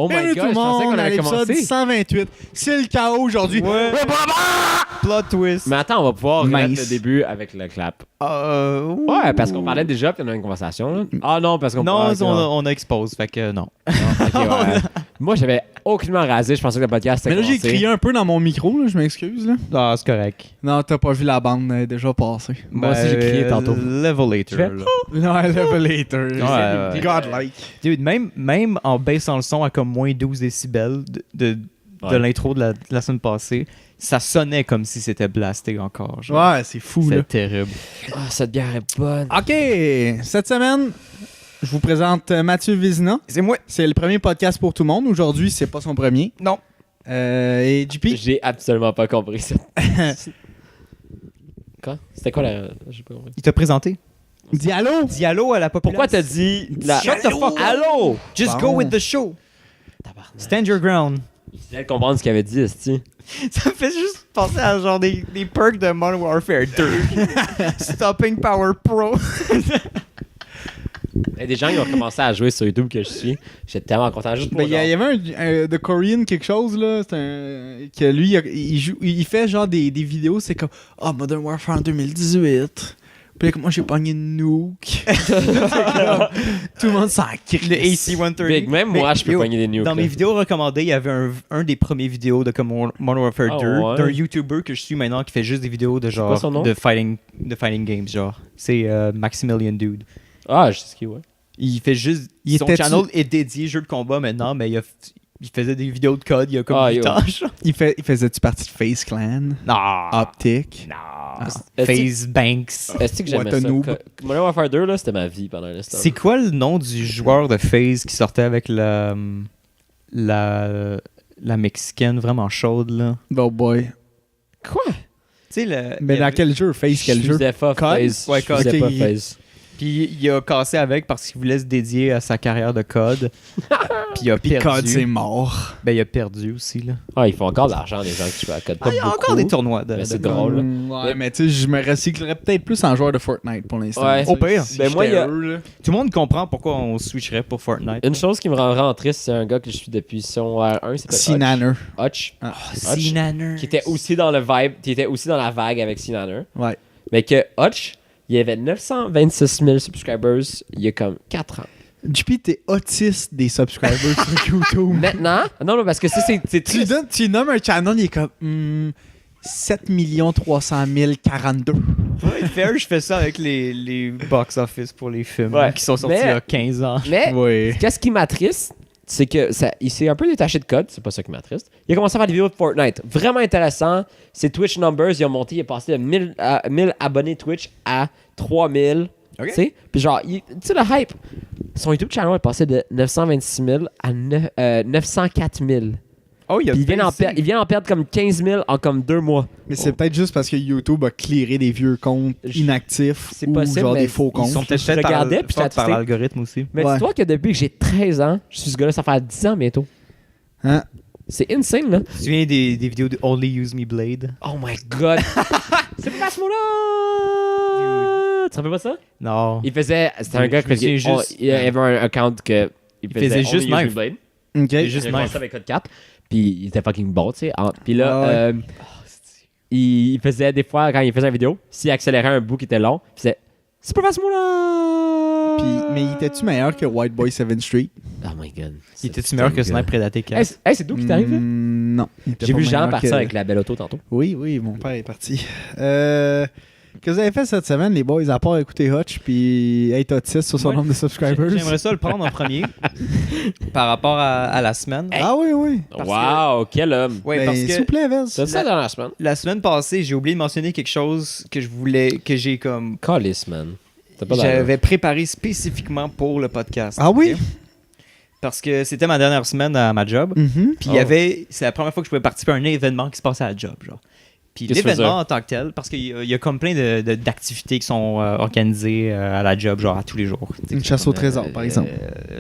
Oh my Bienvenue god, tout le je pensais qu'on monde à avait l'épisode commencé. 128. C'est le chaos aujourd'hui. Ouais. Plot twist. Mais attends, on va pouvoir remettre Mince. le début avec le clap. Ouais, Ouais, parce qu'on parlait déjà, puis on a une conversation. Là. Ah non, parce qu'on Non, parlait- on a expose, fait que non. Ok, ouais. Moi, j'avais aucunement rasé. Je pensais que le podcast Mais était là, j'ai commencé. crié un peu dans mon micro, là, je m'excuse. Là. Ah, c'est correct. Non, t'as pas vu la bande déjà passée. Moi aussi, j'ai crié tantôt. Levelator. Je fais- là. Non, Levelator. Ouais. Godlike. Dude, même en baissant le son à comme moins 12 décibels de Ouais. l'intro de la semaine passée, ça sonnait comme si c'était blasté encore. Genre. Ouais, c'est fou, là. C'est terrible. Ah, cette bière est bonne. OK, cette semaine, je vous présente Mathieu Vézina. C'est moi. C'est le premier podcast pour tout le monde. Aujourd'hui, c'est pas son premier. Non. Et JP? J'ai absolument pas compris ça. Quoi? C'était quoi la... J'ai pas compris. Il t'a présenté. Dis allô? Dis allô à la population. Pourquoi t'as dit... La... Shut the fuck up. Allô? Just Bon. go with the show. Tabarnak. Stand your ground. J'essayais de comprendre ce qu'il avait dit, esti. Ça me fait juste penser à genre des perks de Modern Warfare 2. Stopping Power Pro. Il y a des gens qui ont commencé à jouer sur YouTube que je suis. J'étais tellement content. Juste pour Ben, il y genre- avait un The Korean quelque chose, là. C'est que lui, il fait genre des vidéos, c'est comme Modern Warfare en 2018. Puis là, comme moi, j'ai pogné une nuke. Tout le monde s'en crie. Le AC-130. Big, même moi, je peux yo, pogner des nukes. Dans là. mes vidéos recommandées, il y avait un des premiers vidéos de comme Modern Warfare Ah 2 ouais? d'un YouTuber que je suis maintenant qui fait juste des vidéos de genre quoi son nom? de fighting games genre. C'est Maximilian Dude. Ah, je sais ce qu'il ouais. Il fait juste son était-tu- channel est dédié jeux de combat maintenant, mais il faisait des vidéos de code il y a comme Ah, 8 yo. ans. Genre. Il faisait-tu partie de FaZe Clan? Non. Optic? Est-ce FaZe Banks. Est-ce que j'aimais What a ça? noob. Modern Warfare 2, là, c'était ma vie pendant l'instant. C'est quoi le nom du joueur de FaZe qui sortait avec la mexicaine vraiment chaude là? Oh boy. Quoi? Tu sais le. Mais il dans avait- quel jeu? FaZe, quel Je jeu? faisais pas Code? Phase. Ouais, Je Code. faisais pas Ok. Phase. Puis il a cassé avec parce qu'il voulait se dédier à sa carrière de code. Puis il a Puis perdu. Code, c'est mort. Ben il a perdu aussi là. Ah, ils font encore de l'argent, les gens qui jouent à Code. Pas Il y a beaucoup, encore des tournois de. mais c'est de- drôle. Ouais, mais tu sais, je me recyclerais peut-être plus en joueur de Fortnite pour l'instant. Ouais. Tu sais, Au pire. si Ben, moi, j'étais il y a- eux, là. Tout le monde comprend pourquoi on switcherait pour Fortnite. Une chose qui me rend vraiment triste, c'est un gars que je suis depuis son R1, c'est Sinanner. Hutch, Ah, Sinanner. qui était aussi dans le vibe, qui était aussi dans la vague avec Sinanner. ouais. Mais que Hutch, il y avait 926 000 subscribers il y a comme 4 ans. JP, t'es autiste des subscribers sur YouTube. Maintenant, non, parce que ça, c'est Tu lui triste. donnes, tu lui nommes un channel, il est comme 7 300 042. Fair, je fais ça avec les box-office pour les films Ouais. qui sont sortis Mais- il y a 15 ans. Mais, Oui. qu'est-ce qui m'attriste, c'est que il s'est un peu détaché de Code, c'est pas ça qui m'attriste. Il a commencé à faire des vidéos de Fortnite. Vraiment intéressant. Ses Twitch numbers, ils ont monté, il est passé de 1000 abonnés Twitch à 3000. Ok. Tu sais? Puis genre, tu sais, le hype. Son YouTube channel est passé de 926 000 à 904 000. Oh, il a Puis baissé. il vient en perdre comme 15 000 en comme 2 mois. Mais c'est peut-être juste parce que YouTube a clearé des vieux comptes inactifs C'est ou possible, genre mais des faux Ils comptes. sont peut-être Je faits par, regardais, puis faits j'étais par attristé. l'algorithme aussi. Mais Ouais. dis-toi que depuis que j'ai 13 ans, je suis ce gars-là, ça fait 10 ans bientôt. Hein? C'est insane, là. Tu te souviens des vidéos de Only Use Me Blade? Oh my god. C'est pas ce mot-là. Tu te rappelles pas ça? Non. Il faisait. C'était un Je gars me souviens qui juste- il y avait un account que. Il faisait juste Only Use Me knife. Blade. Ok. C'est juste Il knife. commençait avec code 4. Puis il était fucking bon, tu sais. Puis là, Ah ouais. il faisait des fois, quand il faisait une vidéo, s'il accélérait un bout qui était long, il faisait. C'est pas ce mot-là. Mais il était-tu meilleur que White Boy 7th Street? Oh my god. Il était-tu meilleur que Sniper Predator 4? C'est d'où qui t'arrive, là? Non. il était J'ai pas vu Jean meilleur partir que- avec la belle auto tantôt. Oui, mon père est parti. Qu'est-ce que vous avez fait cette semaine, les boys, à part écouter Hutch puis être autiste sur son Ouais. nombre de subscribers? J'aimerais ça le prendre en premier par rapport à la semaine. Ah oui. Parce Wow, quel homme. Ouais, Ben, parce s'il vous que plaît, Vez. C'est ça dans la semaine. la semaine passée, j'ai oublié de mentionner quelque chose que j'ai comme Calice, man. T'as pas d'allure. j'avais préparé spécifiquement pour le podcast. Ah oui? ok? Parce que c'était ma dernière semaine à ma job. Mhm. Puis il y avait, c'est la première fois que je pouvais participer à un événement qui se passait à la job, genre. Puis Qu'est-ce que tu l'événement faisais? en tant que tel, parce qu'il y a comme plein d'activités qui sont organisées à la job, genre à tous les jours. Tu sais, Une chasse au trésor, euh, par exemple.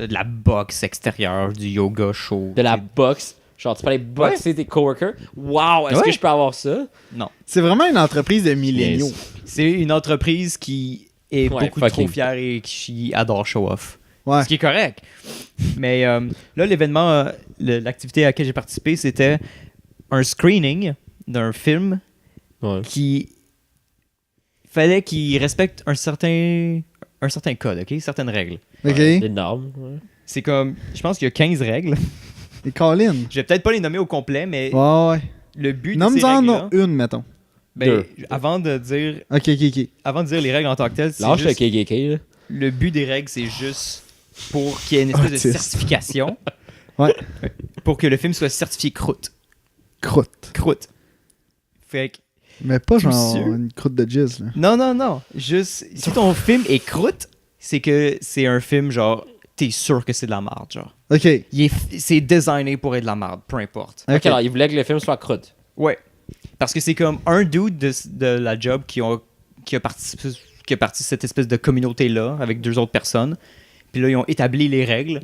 De la boxe extérieure, du yoga show. De la boxe. Genre, tu peux aller boxer tes coworkers. Wow, est-ce Ouais. que je peux avoir ça? Non. C'est vraiment une entreprise de milléniaux. Yes. C'est une entreprise qui est Ouais, beaucoup fucking. trop fière et qui adore show off. Ouais. Ce qui est correct. Mais là, l'événement, l'activité à laquelle j'ai participé, c'était un screening d'un film Ouais. qui fallait qu'il respecte un certain code, OK? Certaines règles. Ok. Des normes. Ouais. C'est comme, je pense qu'il y a 15 règles. Et Colin. Je vais peut-être pas les nommer au complet, mais Ouais. le but de ces Nomme-en règles-là... une, mettons. Ben, avant de dire Ok. les règles en tant que telles, c'est Lâche le juste, KKK, là. le but des règles, c'est juste pour qu'il y ait une espèce de Autiste. certification. Ouais. Pour que le film soit certifié croûte. Croûte. Fait que, Mais pas Tout genre sûr. une croûte de jizz, là. non. Juste, si ton film est croûte, c'est que c'est un film genre, t'es sûr que c'est de la merde, genre. Ok. C'est designé pour être de la merde, peu importe. Ok, alors, il voulait que le film soit croûte. Ouais. Parce que c'est comme un dude de la job qui a participé à cette espèce de communauté-là avec 2 autres personnes. Puis là, ils ont établi les règles.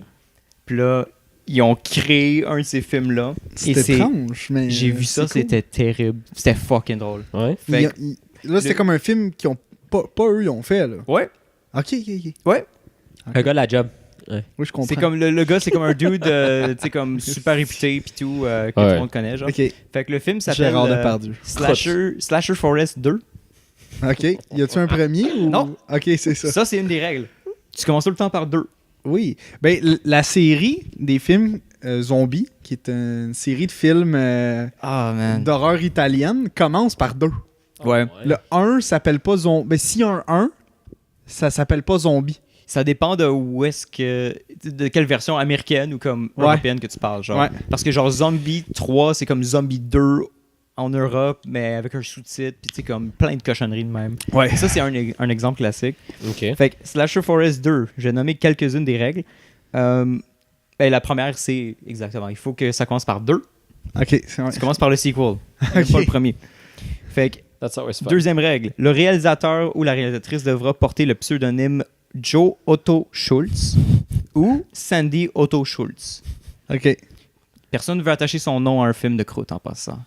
Puis là, ils ont créé un de ces films-là. Et C'est étrange, mais. j'ai vu ça, c'est cool. c'était terrible. C'était fucking drôle. Ouais. Fait que- Là, c'était comme un film qui ont. Pas eux, ils ont fait, là. Ouais, Ok. ouais. Un gars de la job. Oui, je comprends. C'est comme le gars, c'est comme un dude, tu sais, comme super réputé puis tout, que tout le monde connaît, genre. Ok. Fait que le film s'appelle Gérard Depardieu. Slasher Forest 2. Ok. Y a-tu un premier ou. Non. Ok, c'est ça. Ça, c'est une des règles. Tu commences tout le temps par 2. Oui. Ben, la série des films Zombies, qui est une série de films Ah, man. d'horreur italienne, commence par 2. Ouais. Le 1 s'appelle pas Zombie. Ben, s'il y a un 1, ça s'appelle pas Zombie. Ça dépend de où est-ce que. De quelle version américaine ou comme Ouais. européenne que tu parles, genre. Ouais. Parce que, genre, Zombie 3, c'est comme Zombie 2 en Europe, mais avec un sous-titre, puis tu sais, comme plein de cochonneries de même. Ouais. Ça, c'est un exemple classique. Ok. Fait que Slasher Forest 2, j'ai nommé quelques-unes des règles. Ben, la première, c'est exactement. Il faut que ça commence par 2. Ok, c'est vrai. Tu commences par le sequel, même pas le premier. Fait que, That's always fun. deuxième règle, le réalisateur ou la réalisatrice devra porter le pseudonyme Joe Otto Schultz ou Sandy Otto Schultz. Ok. Personne ne veut attacher son nom à un film de croûte en passant.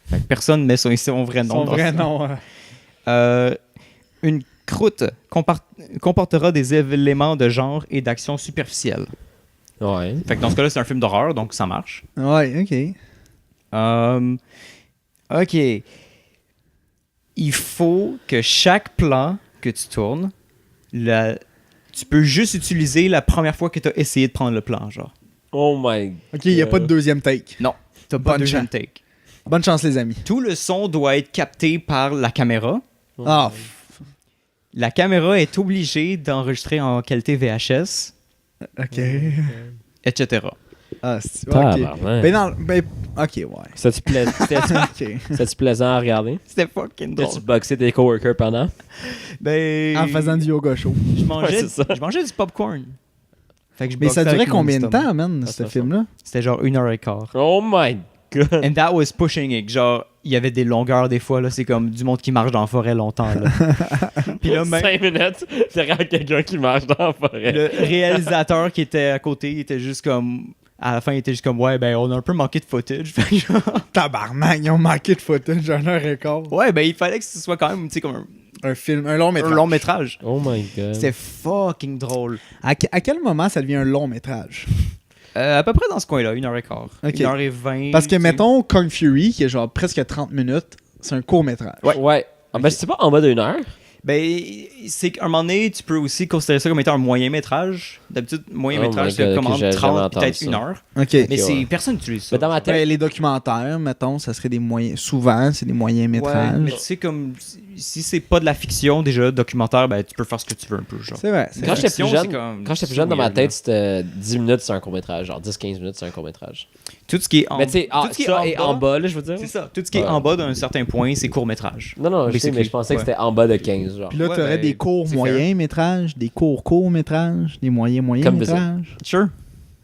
Fait que personne ne met son vrai nom Son dans vrai ça. nom. Une croûte comportera des éléments de genre et d'action superficielle. Ouais. Fait que dans ce cas-là, c'est un film d'horreur, donc ça marche. Ouais, ok. Ok. Il faut que chaque plan que tu tournes, tu peux juste utiliser la première fois que tu as essayé de prendre le plan, genre. Oh my. Ok, il n'y a pas de deuxième take. Non, t'as pas Bonne de deuxième chance. take. Bonne chance, les amis. Tout le son doit être capté par la caméra. Ah, La caméra est obligée d'enregistrer en qualité VHS, ok. etc. Ah, c'est ok. Tabarnak. Ben non, ben, ok, ouais. C'était-tu Ok. plaisant à regarder? C'était fucking T'as-tu drôle. boxé tes coworkers pendant? Ben, En faisant du yoga show. je mangeais, Ouais, c'est ça. je mangeais du popcorn. Fait que je Mais ça boxais durait avec mon combien de stomach. temps, man, Ah, ce ça, film-là? C'était genre 1h15. Oh my god. And that was pushing it. Genre, il y avait des longueurs des fois, là, c'est comme du monde qui marche dans la forêt longtemps, là. Puis là, même 5 minutes derrière quelqu'un qui marche dans la forêt. le réalisateur qui était à côté, il était juste comme... À la fin, il était juste comme, ouais, ben, on a un peu manqué de footage. Fait que genre... Tabarnak, ils ont manqué de footage, 1h15. Ouais, ben, il fallait que ce soit quand même, tu sais, comme Un film, un long un métrage. long métrage. Oh my god. C'était fucking drôle. À quel moment ça devient un long métrage? À peu près dans ce coin-là, 1h15. Ok. 1h20. Parce que, tu sais. mettons, Kung Fury, qui est genre presque 30 minutes, c'est un court métrage. Ouais. Ah, ben, c'est pas en bas d'une heure. Ben, c'est qu'à un moment donné, tu peux aussi considérer ça comme étant un moyen métrage. D'habitude, moyen Oh métrage, my c'est God, comme ok, entre j'ai jamais 30 et entendu peut-être ça. 1 heure. Ok. Mais ouais. personne n'utilise ça. Mais dans ma tête. Ben, les documentaires, mettons, ça serait des moyens. Souvent, c'est des moyens Ouais, métrages. mais tu sais, comme si c'est pas de la fiction, déjà, documentaire, ben tu peux faire ce que tu veux un peu. Genre. C'est vrai. c'est Quand vrai. j'étais fiction, plus c'est jeune, comme- quand j'étais plus c'est jeune dans ma weird, tête, là. c'était 10 minutes, c'est un court-métrage. Genre 10-15 minutes, c'est un court-métrage. Tout ce qui est en, Mais tu sais, tout ce qui est ça et en bas, bas, là, je veux dire. c'est ça. Tout ce qui est Ouais. en bas d'un certain point, c'est court métrage. Non, non, je sais, mais Basically, je pensais que ouais. c'était en bas de 15, genre. Puis là, Ouais, t'aurais ben, des courts c'est moyens métrages, des courts métrages, des moyens Comme métrages. Sure.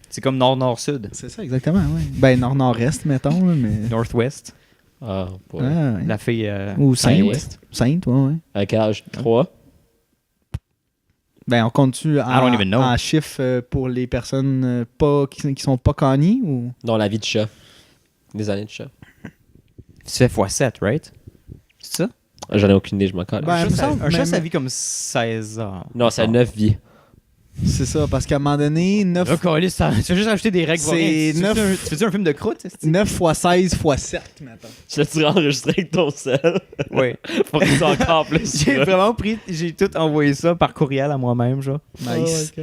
C'est comme nord-nord-sud. C'est ça, exactement, ouais. Ben, nord-nord-est, mettons, là, mais. Northwest. Ah, ouais. Ah, ouais. La fille. Ou Sainte. Saint-Ouest. Sainte, ouais, ouais. À quel âge? 3? Ben, on compte-tu don't even know. en chiffres pour les personnes qui sont pas connues ou. Dans la vie de chat. Des années de chat. Tu fais x7, right? C'est ça? J'en ai aucune idée, je m'en colle. Ben, un me chat, semble, un chat, mais- ça vit comme 16 ans. Non, c'est 9 vies. C'est ça, parce qu'à un moment donné, 9 Tu vas juste ajouter des règles. C'est pour rien. Tu 9 fais-tu un film de croûte? est-ce que- 9 x 16 x 7, maintenant. Tu l'as-tu enregistré avec ton sel? Ouais. Pour que c'est encore plus. J'ai tout envoyé ça par courriel à moi-même, genre. Nice.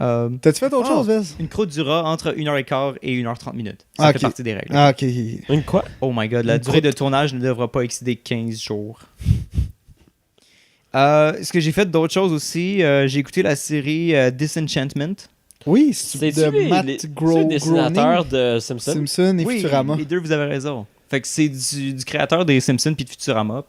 Euh, T'as-tu fait autre chose, Vez? Une croûte durera entre 1h15 et 1h30 minutes. Ça Ah, fait ok. partie des règles. Ah, ok. Une quoi? Oh my god, la Une durée croûte. de tournage ne devra pas excéder 15 jours. Ce que j'ai fait d'autres choses aussi, j'ai écouté la série Disenchantment. Oui, c'est C'est-tu de Matt c'est le dessinateur de Simpson? Simpson et Oui, Futurama. les deux, vous avez raison. Fait que c'est du créateur des Simpsons puis de Futurama.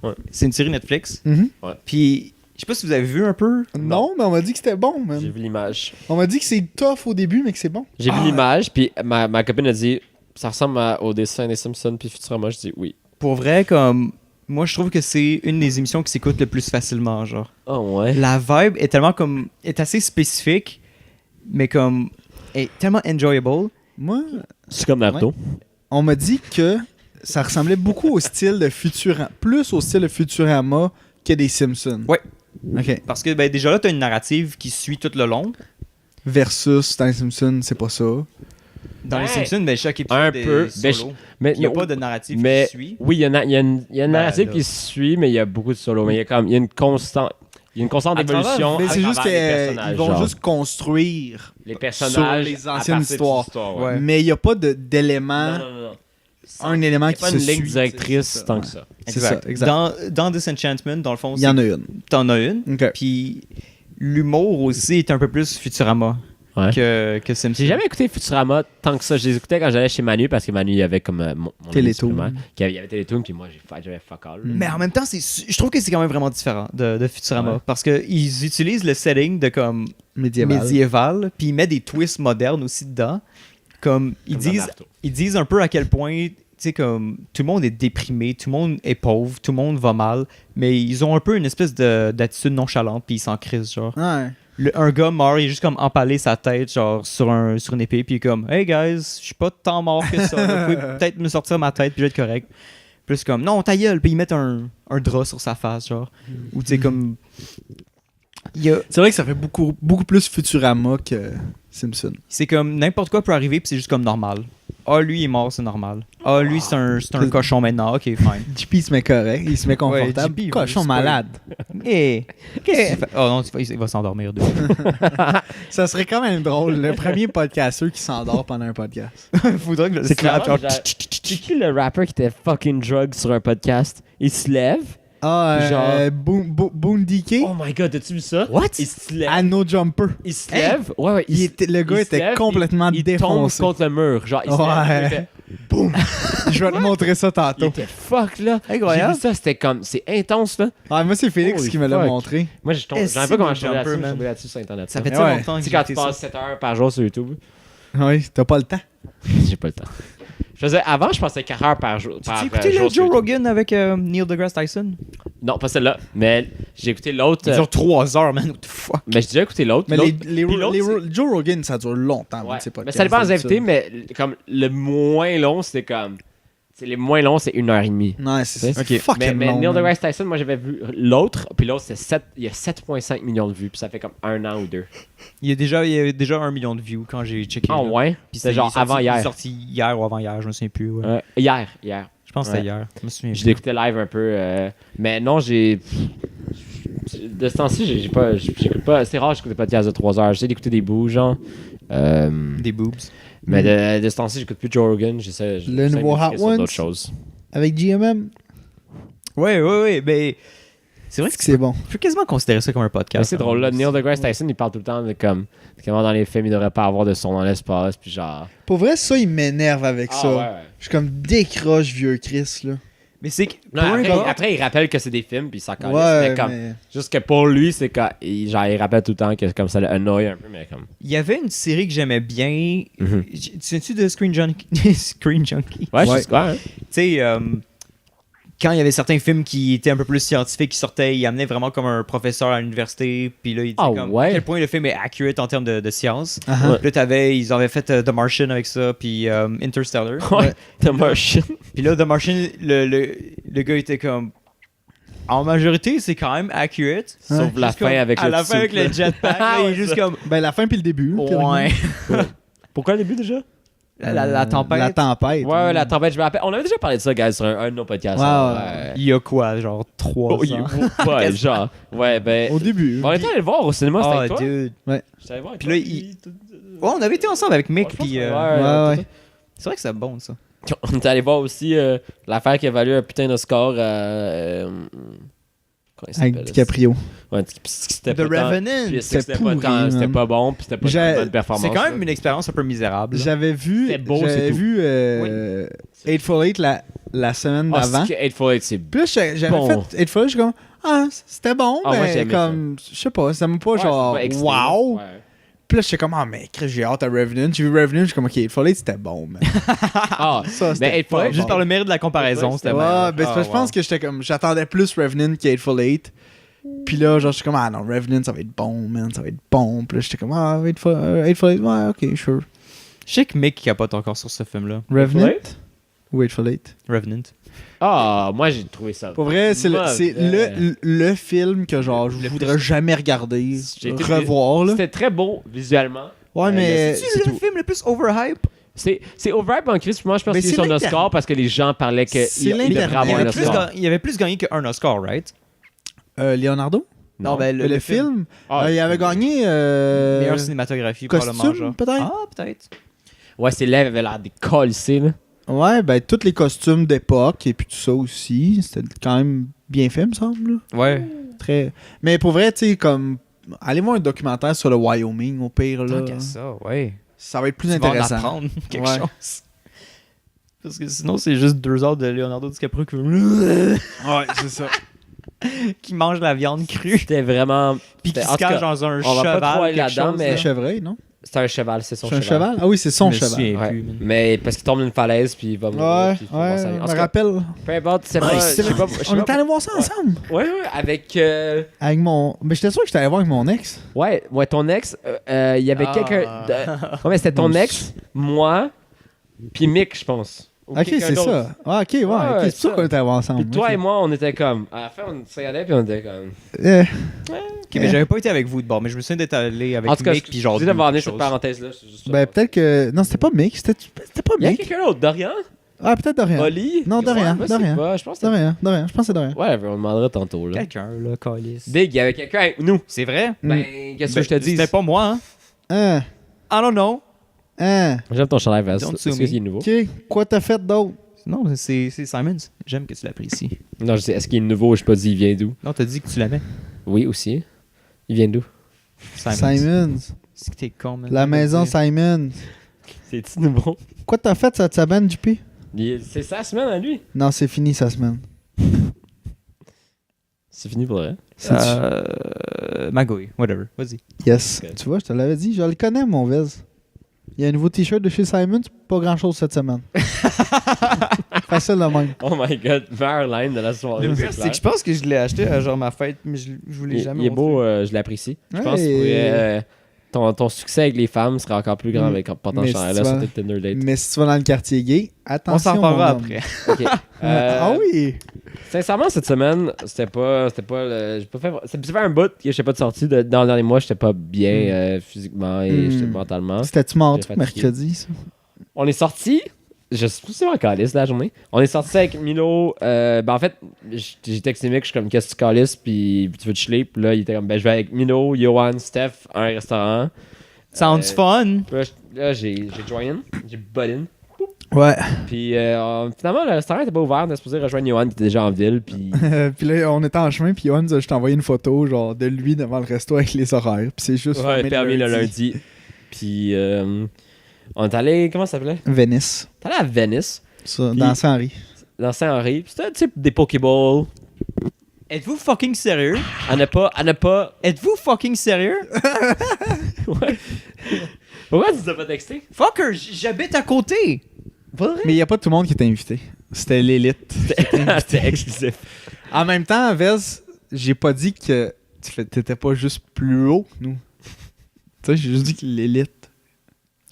Ouais. C'est une série Netflix. Mhm. Puis, je sais pas si vous avez vu un peu. Non, mais on m'a dit que c'était bon, J'ai man. vu l'image. On m'a dit que c'est tough au début, mais que c'est bon. J'ai vu l'image, puis ma copine a dit ça ressemble au dessin des Simpsons puis Futurama. Je dis oui. Pour vrai, comme. Moi, je trouve que c'est une des émissions qui s'écoute le plus facilement, genre. Oh ouais. La vibe est tellement comme. Est assez spécifique, mais comme. Est tellement enjoyable. Moi, C'est comme Naruto. on m'a dit que ça ressemblait beaucoup au style de Futurama, plus au style de Futurama que des Simpsons. Ouais. Ok. Parce que, ben, déjà là, t'as une narrative qui suit tout le long. Versus dans les Simpsons, c'est pas ça. Dans les Ouais. Simpsons, ben, chaque épisode Un est peu. Ben, solo. Mais Il n'y a non, pas de narrative mais- qui suit. oui, il y a une narrative là. qui se suit, mais il y a beaucoup de solo. Mais il y a une constante. Il y a une constante À travers- évolution. Mais à c'est juste travers les qu'ils personnages, vont genre. juste construire, les personnages sur les à anciennes partir de histoires. l'histoire, Ouais. mais il n'y a pas d'élément, Non. un élément Il y a qui pas se une ligne suit. directrice C'est ça. tant que ça. C'est ça, exact. Dans Disenchantment, dans le fond, Il y en a une. t'en as une. Ok. Puis l'humour aussi est un peu plus Futurama Ouais. que Simpsons. J'ai jamais écouté Futurama tant que ça. Je les écoutais quand j'allais chez Manu parce que Manu il y avait comme mon Télétoon. ami primaire, il y avait Télétoon puis moi j'avais fuck all. Mais en même temps, je trouve que c'est quand même vraiment différent de Futurama. Ouais. Parce qu'ils utilisent le setting de comme médiéval, puis ils mettent des twists modernes aussi dedans. Comme ils Comme dans disent, Naruto. ils disent un peu à quel point, tu sais, comme tout le monde est déprimé, tout le monde est pauvre, tout le monde va mal, mais ils ont un peu une espèce d'attitude nonchalante, puis ils s'en crissent, genre. Ouais. Un gars mort, il est juste comme empalé sa tête, genre sur une épée, puis il est comme Hey guys, je suis pas tant mort que ça, là. Vous pouvez peut-être me sortir ma tête, puis je vais être correct. Puis c'est comme Non, ta gueule, puis ils mettent un drap sur sa face, genre. Ou tu sais, comme. Il y a- C'est vrai que ça fait beaucoup, beaucoup plus Futurama que Simpson. C'est comme n'importe quoi peut arriver, puis c'est juste comme normal. Ah, lui, il est mort, c'est normal. Ah, lui, c'est un cochon maintenant, ok, fine. JP il se met correct, il se met confortable. JP, il veut Cochon juste pas- malade. Hey, qu'est-ce qu'il fait? Oh non, il va s'endormir. Deux. Ça serait quand même drôle, le premier podcasteur qui s'endort pendant un podcast. Faudrait que je le C'est slap, clairement, genre. C'est qui le rapper qui était fucking drug sur un podcast? Il se lève. Ah, Genre- Boondike, Oh my god, as-tu vu ça? What? Il se lève. Anno Jumper. Il se lève. Ouais, Le gars il se était lève, complètement il défoncé. tombe contre le mur. Genre, il se Ouais. lève. Il fait, Je vais te montrer ça il tantôt. était fuck là. Incroyable. J'ai vu ça, c'était comme. C'est intense là. Ah, moi, c'est Félix Holy qui me l'a fuck. montré. Moi, je Eh, sais pas comment je suis Jumper, là-dessus. Je man. suis tombé là-dessus sur Internet. Ça fait Ouais. tellement longtemps que Tu sais, j'ai quand tu écouté ça. passes 7 heures par jour sur YouTube, Oui, t'as pas le temps. j'ai pas le temps. Avant, je passais 4 heures par jour. Tu as écouté le jour sur Joe YouTube. Rogan avec Neil deGrasse Tyson? Non, pas celle-là. Mais j'ai écouté l'autre. Il dure 3 heures, man. What the fuck? Mais j'ai déjà écouté l'autre. Mais L'autre- les puis l'autre, Joe Rogan, ça dure longtemps. Ouais. C'est pas Mais ça dépend des invités, mais comme le moins long, c'était comme. Les moins longs, c'est 1h30. Non, c'est Ok. fucking Mais long. Neil man. deGrasse Tyson, moi j'avais vu l'autre, puis l'autre, il y a 7,5 millions de vues, puis ça fait comme 1 an ou 2. Il y a déjà 1 million de views quand j'ai checké. Ah là. ouais? Puis C'était genre il est sorti- avant Il est hier. sorti hier ou avant hier, je me souviens plus. Ouais. Hier. Je pense que Ouais. c'était hier. Je me souviens Je plus. l'ai écouté live un peu. Mais non, j'ai. De ce temps-ci, j'écoute pas. C'est rare que j'écoute des podcasts de 3 heures. J'essaie d'écouter des bouts, genre. Des boobs. Mais de ce temps-ci, j'écoute plus Joe Rogan. J'essaie Le nouveau de Hot focusser sur Ones? d'autres choses. Avec GMM, Ouais. Ben, c'est vrai est-ce que que c'est bon? je peux quasiment considérer ça comme un Mais podcast. c'est drôle, là. Neil deGrasse Tyson, il parle tout le temps de comme. Comment dans les films, il devrait pas avoir de son dans l'espace, puis genre. Pour vrai, ça, il m'énerve avec Ah, ça. ouais. Je suis comme décroche, vieux Chris, là. Mais c'est que. Non, pour un après, gars- après, il rappelle que c'est des films, puis il s'en calisse. Ouais, mais comme. mais... Juste que pour lui, c'est quand. Il rappelle tout le temps que comme ça l'annoie un peu, mais comme. Il y avait une série que j'aimais bien. Mhm. Tu sais-tu de Screen Junkie? Screen Junkie. Ouais, Ouais. je sais quoi, hein. Tu sais, quand il y avait certains films qui étaient un peu plus scientifiques qui sortaient, il amenait vraiment comme un professeur à l'université, puis là, il disait Ah comme ouais? à quel point le film est accurate en termes de science. Ah, Puis là, ils avaient fait The Martian avec ça, puis Interstellar. Ouais, The Martian. Puis là, The Martian, le gars était comme en majorité, c'est quand même accurate. Sauf la Juste fin comme- avec à le la fin avec souffle. le jetpack, là, il est juste comme Ben, la fin puis le début. là, théoriquement. ouais. Pourquoi le début déjà? La tempête. La tempête. Ouais, la tempête, je me rappelle. On avait déjà parlé de ça, guys, sur un de nos podcasts. Ouais, hein. Il y a quoi, genre 3 Oh, ans? ouais, genre. Ouais, ben. Au début. On était allé le voir au cinéma, c'était Oh, avec toi. dude. J'étais allé voir avec Puis toi, là, Ouais, on avait été ensemble avec Mick, je pense puis que- Ouais, ouais. c'est vrai que c'est bon, ça. On est allé voir aussi l'affaire qui a valu un putain de score à. Comment il Avec s'appelle? DiCaprio. Ouais, c'était The pas tant- Revenant. puis C'était c'était pas pourri, tant- c'était man. pas bon, puis c'était pas J'ai- une bonne performance. C'est quand même là. une expérience un peu misérable. là. J'avais vu, C'était beau, c'est tout. Eightful Eight la semaine Ah, d'avant. c'est que Hateful Eight, c'est Puis là, j'avais bon. fait Eightful Eight, je suis comme, ah, c'était bon, Ah, moi, mais j'aimais comme, je sais pas, ça m'a pas Ouais, genre, c'est pas excité, wow. ouais. Puis là, j'étais comme, ah, mais Chris, j'ai hâte à Revenant. J'ai vu Revenant, je suis comme, ok, Eightful Eight, c'était bon, man. Ah, Ça, mais c'était Hateful pas Eight, Juste par le mérite de la comparaison, Ouais, c'était Ouais, bien. ben, c'est parce que je pense que j'étais comme, j'attendais plus Revenant qu'Eightful Eight. Puis là, genre, je suis comme, ah non, Revenant, ça va être bon, man, ça va être bon. Puis là, j'étais comme, ah, Eightful Eight, ouais, ok, sure. Je sais que Mick capote encore sur ce film-là. Revenant Eight? ou Eightful Eight? Revenant. Ah, moi, j'ai trouvé ça. Pour vrai, c'est Mauvais. le film que, genre, je Le voudrais jamais regarder, J'ai été- revoir, là. C'était très beau visuellement. Ouais, mais C'est c'est le tout. film le plus overhype? C'est overhype en Chris, puis moi je pense Mais qu'il est c'est sur un l'inter- Oscar parce que les gens parlaient C'est qu'il devrait l'internet. avoir un Oscar. Il avait plus gagné qu'un Oscar, right? Leonardo? Non, ben Le film? Ah, Il avait gagné... Meilleure cinématographie, probablement. costume, Genre. peut-être? Ah, peut-être. Ouais, ses lèvres avaient l'air décollissées, là. Ouais, ben, tous les costumes d'époque et puis tout ça aussi. C'était quand même bien fait, me semble. là. Ouais. Très... Mais pour vrai, tu sais, comme... Allez voir un documentaire sur le Wyoming, au pire, là. Tant qu'à ça, ouais. Ça va être plus Tu vas en intéressant. apprendre quelque Ouais. chose. Parce que sinon, c'est juste 2 heures de Leonardo DiCaprio Ouais, c'est ça. qui mange la viande crue. C'était vraiment. Puis qui En se tout cas, cache dans un on va pas trop cheval. aller quelque là-dedans, chose, mais- C'est un là. chevreuil, non? C'est un cheval, c'est son C'est un cheval. cheval? Ah oui, c'est son Je me cheval. souviens Ouais. plus, man. Mais parce qu'il tombe d'une falaise, puis il va mourir. Ouais, puis il faut voir sa vie. ouais, En je tout me cas, rappelle. peu importe, c'est pas. je sais pas- je sais On pas- est allé voir ça ensemble. Ouais, ouais, avec. Avec mon... Mais j'étais sûr que j'étais allé voir avec mon ex. Ouais, ton ex, il y avait Ah. quelqu'un. Ouais, mais c'était ton Mon ex, moi, puis Mick, je pense. Ou Ok, quelqu'un c'est d'autre. ça. Ah, ok, ouais. Ouais, ok, c'est c'est sûr ça. qu'on était allé voir ensemble. Puis toi ok. et moi, on était comme. À la fin, on se regardait, puis on était comme. Ok, mais j'avais pas été avec vous de bord, mais je me souviens d'être allé avec En tout cas, Mick, puis genre. je d'avoir amené quelque cette chose. parenthèse-là. c'est juste ça. Ben, peut-être que... Non, c'était pas Mick. C'était pas Il y a Mick. quelqu'un d'autre, Dorian? Ah, peut-être Dorian. Oli? Non, Dorian, Ouais, je sais Dorian. pas, je pense que Dorian. Je pense que c'est Dorian. Ouais, on demandera tantôt, là. Quelqu'un, là, Calis. Big, il y avait quelqu'un avec nous. C'est vrai? Ben, qu'est-ce que je te dis? C'était pas moi, hein? Hein? I don't know. Hein? J'aime ton chandail veste. Don't Est-ce sue que me. c'est nouveau? Ok, quoi t'as fait d'autre? Non, c'est Simons. J'aime que tu l'apprécies. Non, je sais, est-ce qu'il est nouveau? Je sais pas dit, il vient d'où? Non, t'as dit que tu l'aimais. Oui, aussi. Il vient d'où? Simons. C'est que t'es con, man. La maison Simons. C'est-tu nouveau? Quoi t'as fait cette semaine, JP? C'est sa semaine à lui. Non, c'est fini sa semaine. C'est fini pour vrai. Magouille, whatever. Vas-y. Yes. Ok. Tu vois, je te l'avais dit, je le connais, mon Vez. Il y a un nouveau t-shirt de chez Simons, pas grand-chose cette semaine. Facile de même. Oh my god, meilleure line de la soirée. Le c'est pire, c'est clair. que je pense que je l'ai acheté à genre ma fête, mais je voulais jamais. Il est beau, montrer. je l'apprécie. Je Ouais, pense que ton succès avec les femmes sera encore plus grand Mm. avec portant Mais chandail si là tu sur vas- tes Tinder date. Mais si tu vas dans le quartier gay, On attention. s'en parlera mon homme. après. Ok. Ah oui! Sincèrement, cette semaine, c'était pas j'ai pas fait. Ça fait un bout que je sais pas de sortie. Dans le dernier mois, j'étais pas bien physiquement et j'étais mentalement. C'était-tu mardi J'ai ou mercredi, ça? On est sorti. Je sais pas si c'est encore lisse la journée. On est sorti avec Milo. Ben en fait, j'ai texté Mick, je suis comme qu'est-ce que tu calisses, puis tu veux te chiller. Puis là, il était comme ben je vais avec Milo, Johan, Steph, à un restaurant. Sounds fun. Puis là, j'ai join in, j'ai butt in. Ouais. Puis finalement, le restaurant était pas ouvert. On était supposé rejoindre Johan qui était déjà en ville. Puis Puis là, on était en chemin, puis Johan, je t'ai envoyé une photo genre de lui devant le resto avec les horaires. Puis c'est juste. ouais, fermé permis le lundi. Puis on est allé, comment ça s'appelait? Venice. On est allé à Venice, Ça, Puis- dans Saint-Henri. dans Saint-Henri. Puis c'était tu sais, des Pokéballs. Êtes-vous fucking sérieux? À ne pas. Êtes-vous fucking sérieux? Ouais. Pourquoi tu nous as pas texté? Fucker, j'habite à côté. Mais il n'y a pas tout le monde qui était invité. C'était l'élite. C'était exclusif. En même temps, Vez, j'ai pas dit que t'étais pas juste plus haut que nous. Tu sais, j'ai juste dit que l'élite.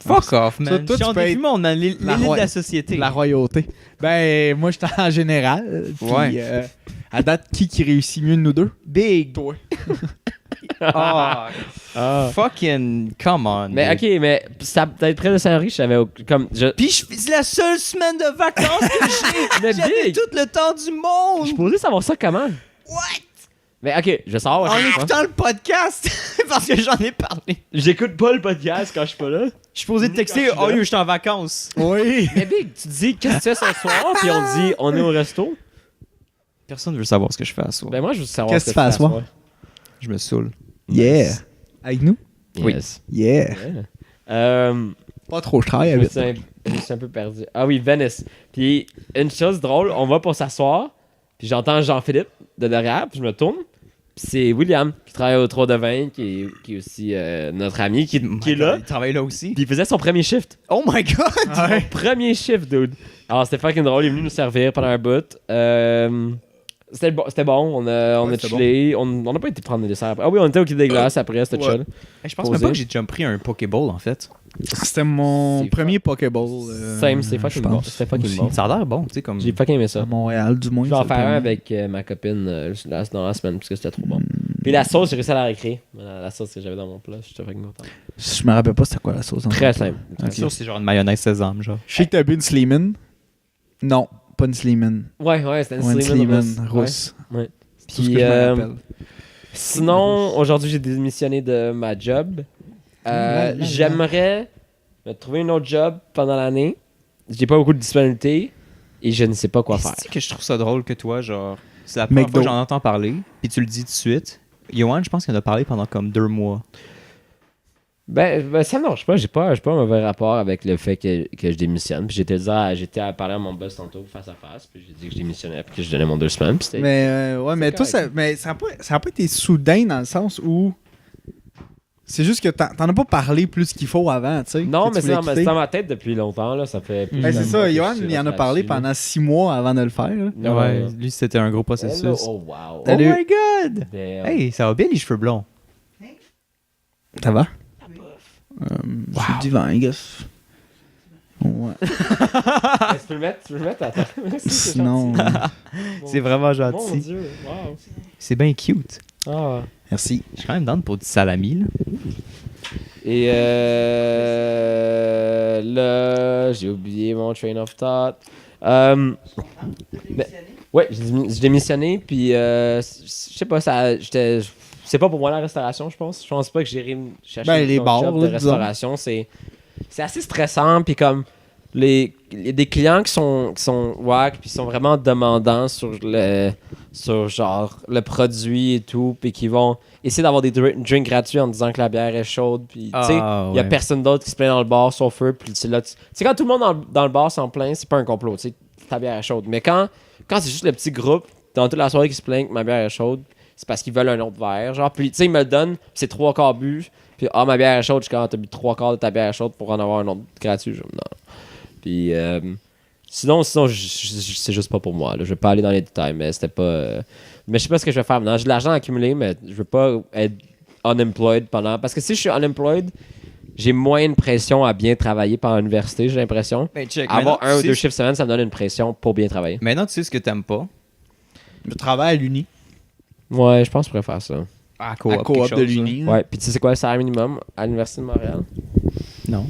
Fuck off, man. toi, tu Si on peux est être on a l'élite la de roi- la société. La royauté. Ben, moi, j'étais en général. Puis, Ouais. À date, qui réussit mieux de nous deux? Big. Toi. Ah, Ah. fucking come on. Mais Big. ok, mais ça peut-être près de Saint-Henri, je savais comme. Puis c'est la seule semaine de vacances que j'ai. Mais J'avais Big! tout le temps du monde. Je suis posé savoir ça comment. What? Mais ok, je vais savoir. En je sais pas. écoutant le podcast parce que j'en ai parlé. J'écoute pas le podcast quand je suis pas là. Je suis posé de texter Quand je suis oh là. yo, je suis en vacances. Oui. Mais Big, tu dis qu'est-ce que tu fais ce soir, puis on dit on est au resto. Personne veut savoir ce que je fais à soir. Ben moi, je veux savoir Qu'est-ce ce que tu fais à soir? Je me saoule. Yeah. Avec nous? Oui. Yes. Yeah. Ouais. Pas trop, je travaille Je me avec. suis un peu perdu. Ah oui, Venice. Puis une chose drôle, on va pour s'asseoir, puis j'entends Jean-Philippe de derrière, puis je me tourne, puis c'est William qui travaille au 3 de 20, qui est aussi notre ami, qui est là. Il travaille là aussi. Puis il faisait son premier shift. Oh my god! Ouais. Premier shift, dude. Alors c'était fucking drôle, il est venu nous servir pendant un bout. C'était bon, on a c'était chillé. On n'a pas été prendre des desserts après. Ah oui, on était au Quai des Glaces après, c'était Ouais. chill. Je pense Posé. même pas que j'ai déjà pris un Pokéball en fait. C'était mon C'est premier Pokéball. Same, c'est fucking je bon. pense. C'était fucking Aussi. bon. Ça a l'air bon, tu sais comme. J'ai fucking aimé ça. À Montréal, du moins. Je vais en c'est faire pas un mal. avec ma copine dans la semaine parce que c'était trop bon. Puis la sauce, j'ai réussi à la récréer. La sauce que j'avais dans mon plat, j'étais fucking content. Je me rappelle pas c'était quoi la sauce. en Très fait. simple. Ok. Sûr, c'est genre une mayonnaise sésame, genre. Je sais que t'as bu une Sleeman. Non, pas une Sleeman. Ouais, c'était Ouais, une une Sleeman Sleeman rousse. rousse. Ouais. C'est tout ce Puis, que je me rappelle. Sinon, aujourd'hui, j'ai démissionné de ma job. là, là. J'aimerais me trouver un autre job pendant l'année. J'ai pas beaucoup de disponibilité et je ne sais pas quoi faire. C'est que je trouve ça drôle que toi, genre. C'est la première McDo. fois que j'en entends parler, puis tu le dis tout de suite. Johan, je pense qu'il en a parlé pendant comme 2 mois. Ben, ça me marche pas. J'ai pas un mauvais rapport avec le fait que je démissionne. Puis j'étais à parler à mon boss tantôt face à face. Puis j'ai dit que je démissionnais. Puis que je donnais mon 2 semaines. Puis c'était. Mais ouais, mais toi, ça a pas été soudain dans le sens où. C'est juste que t'en as pas parlé plus qu'il faut avant, tu sais. Non, que mais tu c'est voulais dans quitter. ma tête depuis longtemps. Là. Ça fait plus Ben, c'est d'un mois ça, que Johan, je il en a suis parlé là-dessus, là. pendant 6 mois avant de le faire. là. Ouais. Lui, c'était un gros processus. Hello. Oh, wow. Oh Salut. my god! Damn. Hey, ça va bien les cheveux blonds. Ça va? Je suis divin, I guess. Ouais. Tu peux le mettre, attends. Merci, c'est Sinon, gentil. C'est vraiment Mon gentil. Dieu, wow. C'est bien cute. Ah. merci. Je suis quand même down pour du salami, là. Et là, j'ai oublié mon train of thought. Ouais, j'ai démissionné, puis je sais pas, c'est pas pour moi la restauration, je pense. Je pense pas que j'irai chercher Ben, les un bars, job là, de restauration. C'est assez stressant, puis comme il y a des clients qui sont whack, puis sont vraiment demandants sur genre le produit et tout, puis qui vont essayer d'avoir des drinks gratuits en disant que la bière est chaude, puis tu sais, il y a personne d'autre qui se plaint dans le bar sauf eux, puis c'est là, c'est quand tout le monde dans le bar s'en plaint, c'est pas un complot, tu sais, ta bière est chaude. Mais quand c'est juste le petit groupe dans toute la soirée qui se plaint que ma bière est chaude, c'est parce qu'ils veulent un autre verre, genre, puis tu sais, ils me le donnent, puis c'est 3 quarts bu, puis ma bière est chaude, je suis quand t'as bu 3 quarts de ta bière chaude pour en avoir un autre gratuit, non. Puis sinon c'est juste pas pour moi, là. Je vais pas aller dans les détails, mais c'était pas mais je sais pas ce que je vais faire maintenant. J'ai de l'argent à accumuler, mais je veux pas être unemployed pendant, parce que si je suis unemployed, j'ai moins une pression à bien travailler pendant l'université, j'ai l'impression. Ben, check. Avoir Maintenant, un ou tu 2 sais- chiffres semaine, ça me donne une pression pour bien travailler. Maintenant, tu sais ce que t'aimes pas. Je travaille à l'Uni. Ouais, je pense que je pourrais faire ça. À À coop de l'Uni. Ouais, puis tu sais c'est quoi le salaire minimum à l'Université de Montréal? Non.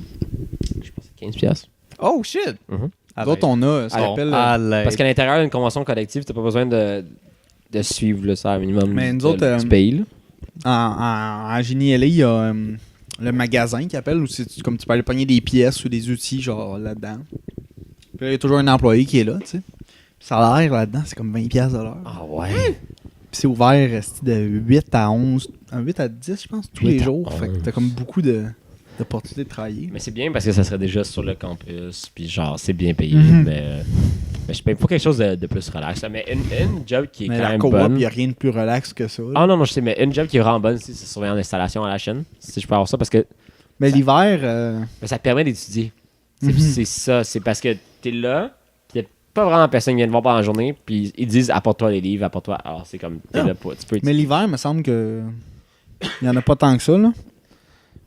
Je pense que c'est 15$. Oh shit! Mhm. D'autres, on a, ça Alors, s'appelle. Parce qu'à l'intérieur d'une convention collective, t'as pas besoin de suivre le salaire minimum Mais nous autres, du pays. Là. En génie LA, il y a le magasin qui appelle où comme tu peux aller pogner des pièces ou des outils genre là-dedans. Puis là, il y a toujours un employé qui est là, tu sais. Puis salaire là-dedans, c'est comme 20$ de l'heure. Ah ouais? Puis c'est ouvert de 8 à 11, 8 à 10, je pense, tous 8 les à jours. 11. Fait que t'as comme beaucoup d'opportunités de travailler. Mais c'est bien parce que ça serait déjà sur le campus, puis genre, c'est bien payé. Mhm. Mais je paye pas quelque chose de plus relax. Mais une job qui est Mais quand la même coop, bonne. il n'y a rien de plus relax que ça. là. Ah non, je sais, mais une job qui est vraiment bonne, c'est surveillant d'installation à la chaîne. Si je peux avoir ça, parce que Mais l'hiver, mais ça te permet d'étudier. Mhm. C'est ça, c'est parce que t'es là, pis y a pas vraiment personne qui vient te voir pendant la journée, puis ils disent apporte-toi les livres, apporte-toi. Alors c'est comme, t'es Ah. là pour. Tu peux mais l'hiver, il me semble que il y en a pas tant que ça, là.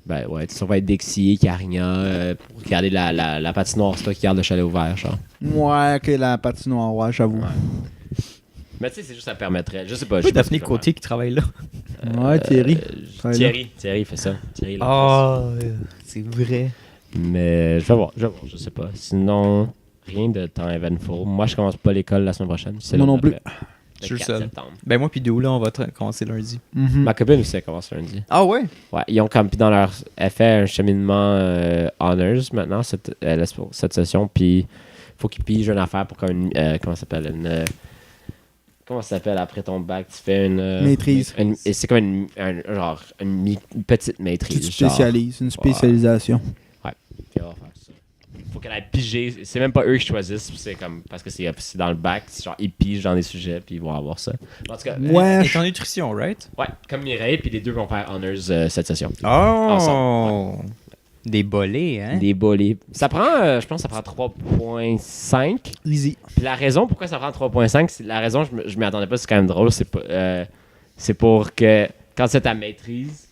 Ben ouais, tu surveilles Dexy, Carignan, pour garder la patinoire, c'est toi qui garde le chalet ouvert, genre. Ouais, ok, la patinoire, ouais, j'avoue. Ouais. Mais tu sais, c'est juste ça permettrait. Je sais pas. C'est Daphné Côté qui travaille là. Ouais, Thierry. Thierry fait ça. Thierry, là, Ah, c'est vrai. mais je vais voir, je sais pas. Sinon, rien de temps eventful. Moi, je commence pas l'école la semaine prochaine. C'est Moi l'autre non plus. d'après. Je suis Le le 4 seul. septembre. Ben moi puis Déo là, on va commencer lundi. Mhm. Ma copine aussi, elle commence lundi. Ah ouais? Ouais, ils ont comme dans leur. Elle fait un cheminement honors maintenant, cette session, puis faut qu'ils pigent une affaire pour comme comment ça s'appelle comment ça s'appelle après ton bac? Tu fais une. Maîtrise. Et c'est comme une petite Tu maîtrise. te spécialises, une spécialisation. Puis elle va faire ça. Faut qu'elle aille piger. C'est même pas eux qui choisissent, c'est comme parce que c'est dans le bac, c'est genre ils pigent dans des sujets, puis ils vont avoir ça. En tout cas, Ouais. Et en nutrition, right? ouais, comme Mireille, puis les deux vont faire honors cette session. Oh! Ensemble, Des bolets, hein? Des bolets. Ça prend, je pense, que ça prend 3.5. Easy. Puis la raison pourquoi ça prend 3.5, c'est la raison, je m'y attendais pas, c'est quand même drôle, c'est pour que quand c'est ta maîtrise,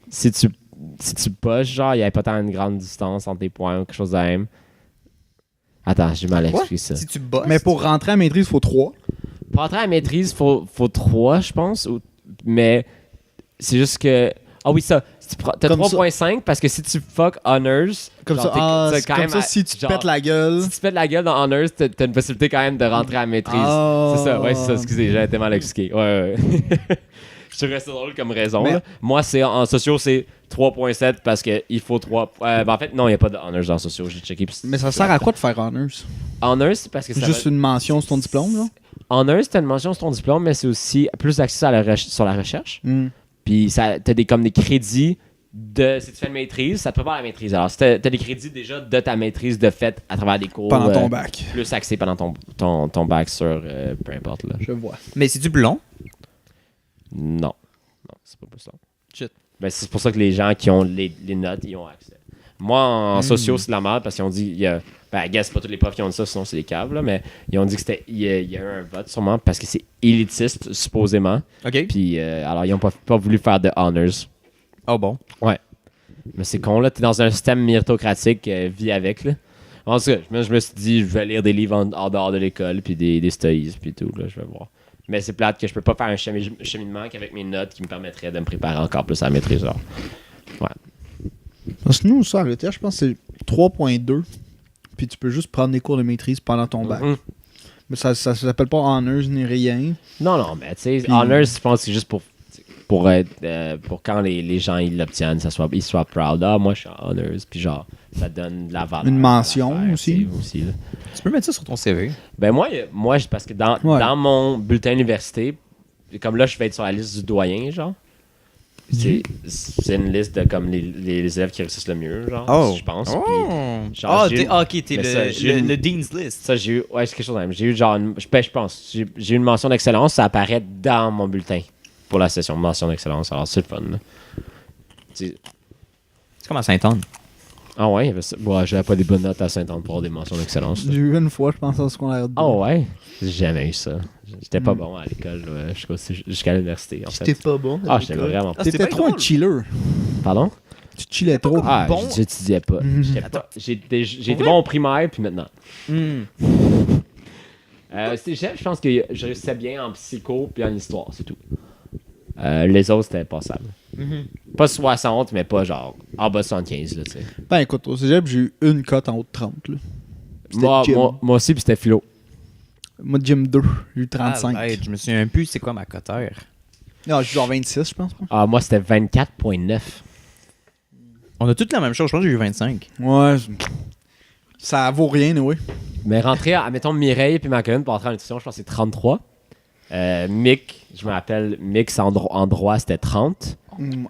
si tu pushes, genre, il n'y avait pas tant une grande distance entre tes points ou quelque chose de même. Attends, j'ai mal expliqué ça. Si tu bosses. Mais pour rentrer à maîtrise, il faut 3. Pour entrer à la maîtrise, faut 3, je pense, mais c'est juste que... Ah oui, ça. T'as Comme 3.5 parce que si tu fuck honors... Comme genre, ça, t'as quand comme même ça, si tu te genre, pètes la gueule. Si tu pètes la gueule dans honors, t'as une possibilité quand même de rentrer à la maîtrise. Ah. C'est ça, ouais, c'est ça, excusez, j'ai été mal expliqué. Ouais. Je trouvais ça drôle comme raison. Mais- Là. Moi, en sociaux, c'est 3.7 parce qu'il faut 3... en fait, non, il n'y a pas de honors en sociaux, j'ai checké. Mais ça sert à quoi de faire honors? Honors, c'est parce que C'est ça juste va- une mention sur ton diplôme, là? Honors, c'est une mention sur ton diplôme, mais c'est aussi plus d'accès sur la recherche. Hmm. Puis t'as comme des crédits si tu fais une maîtrise, ça te prépare à la maîtrise. Alors, si t'as des crédits déjà de ta maîtrise de fait à travers des cours. Pendant ton bac. Plus axé pendant ton bac sur peu importe. Là. Je vois. Mais c'est du plus long? Non, c'est pas plus long. Shit. Ben, c'est pour ça que les gens qui ont les notes, ils ont accès. Moi, en sociaux, c'est de la merde parce qu'ils ont dit. I guess, c'est pas tous les profs qui ont dit ça, sinon c'est des caves, là, mais ils ont dit que il y a eu un vote sûrement parce que c'est élitiste, supposément. OK. Puis, alors, ils ont pas voulu faire de honors. Oh bon. Mais c'est con, là. T'es dans un système méritocratique, vis avec, là. En tout cas, je me suis dit, je vais lire des livres en dehors de l'école, puis des studies, puis tout, là, je vais voir. Mais c'est plate que je peux pas faire un cheminement qu'avec mes notes qui me permettrait de me préparer encore plus à la maîtrise. Genre. Parce que nous, ça, à l'ETH, je pense que c'est 3.2. Puis tu peux juste prendre des cours de maîtrise pendant ton bac. Mhm. Mais ça s'appelle pas honors ni rien. Non, mais tu sais, Puis- honors, je pense que c'est juste pour être pour quand les gens ils l'obtiennent, ils soient proud. Ah, moi je suis en honors, puis genre ça donne de la valeur. Une mention à l'affaire, aussi. tu sais, là. Tu peux mettre ça sur ton CV. Ben moi parce que dans mon bulletin université, comme là je vais être sur la liste du doyen, genre. C'est une liste de comme les élèves qui réussissent le mieux, genre, je pense. Puis, genre, j'ai eu- OK, t'es mais ça, j'ai le une- Dean's List. Ça, j'ai eu. Ouais, c'est quelque chose de même. J'ai eu genre. Je pense. J'ai eu une mention d'excellence. Ça apparaît dans mon bulletin pour la session mention d'excellence. Alors, c'est le fun. Là. C'est comme à Saint-Anne. Ah ouais, il y avait ça. Ouais, j'avais pas des bonnes notes à Saint-Anne pour avoir des mentions d'excellence. J'ai eu une fois, je pense, en secondaire 2. Ah ouais? J'ai jamais eu ça. J'étais pas bon à l'école jusqu'à l'université. En fait. pas bon. Ah, j'étais vraiment pas. T'étais trop un chiller. Pardon? Tu chillais trop. Ah, bon. j'étudiais pas. Mhm. J'ai été bon au primaire, puis maintenant. Hmm. Je pense que je réussissais bien en psycho puis en histoire, c'est tout. Les autres, c'était passable. Pas 60, mais pas genre en bas de 75, là, tu sais. Ben écoute, au cégep, j'ai eu une cote en haut de 30. Là. C'était gym. Moi aussi, puis c'était philo. Moi, gym 2, j'ai eu 35. Ah, je me souviens plus c'est quoi ma cotère. Non, j'ai eu genre 26, je pense. Ah, moi, c'était 24.9. On a toutes la même chose. Je pense que j'ai eu 25. Ouais, ça vaut rien, oui. Mais rentrer, admettons, Mireille puis Macron pour entrer en nutrition, je pense que c'est 33. Mick, je me rappelle, Mick, en droit, c'était 30.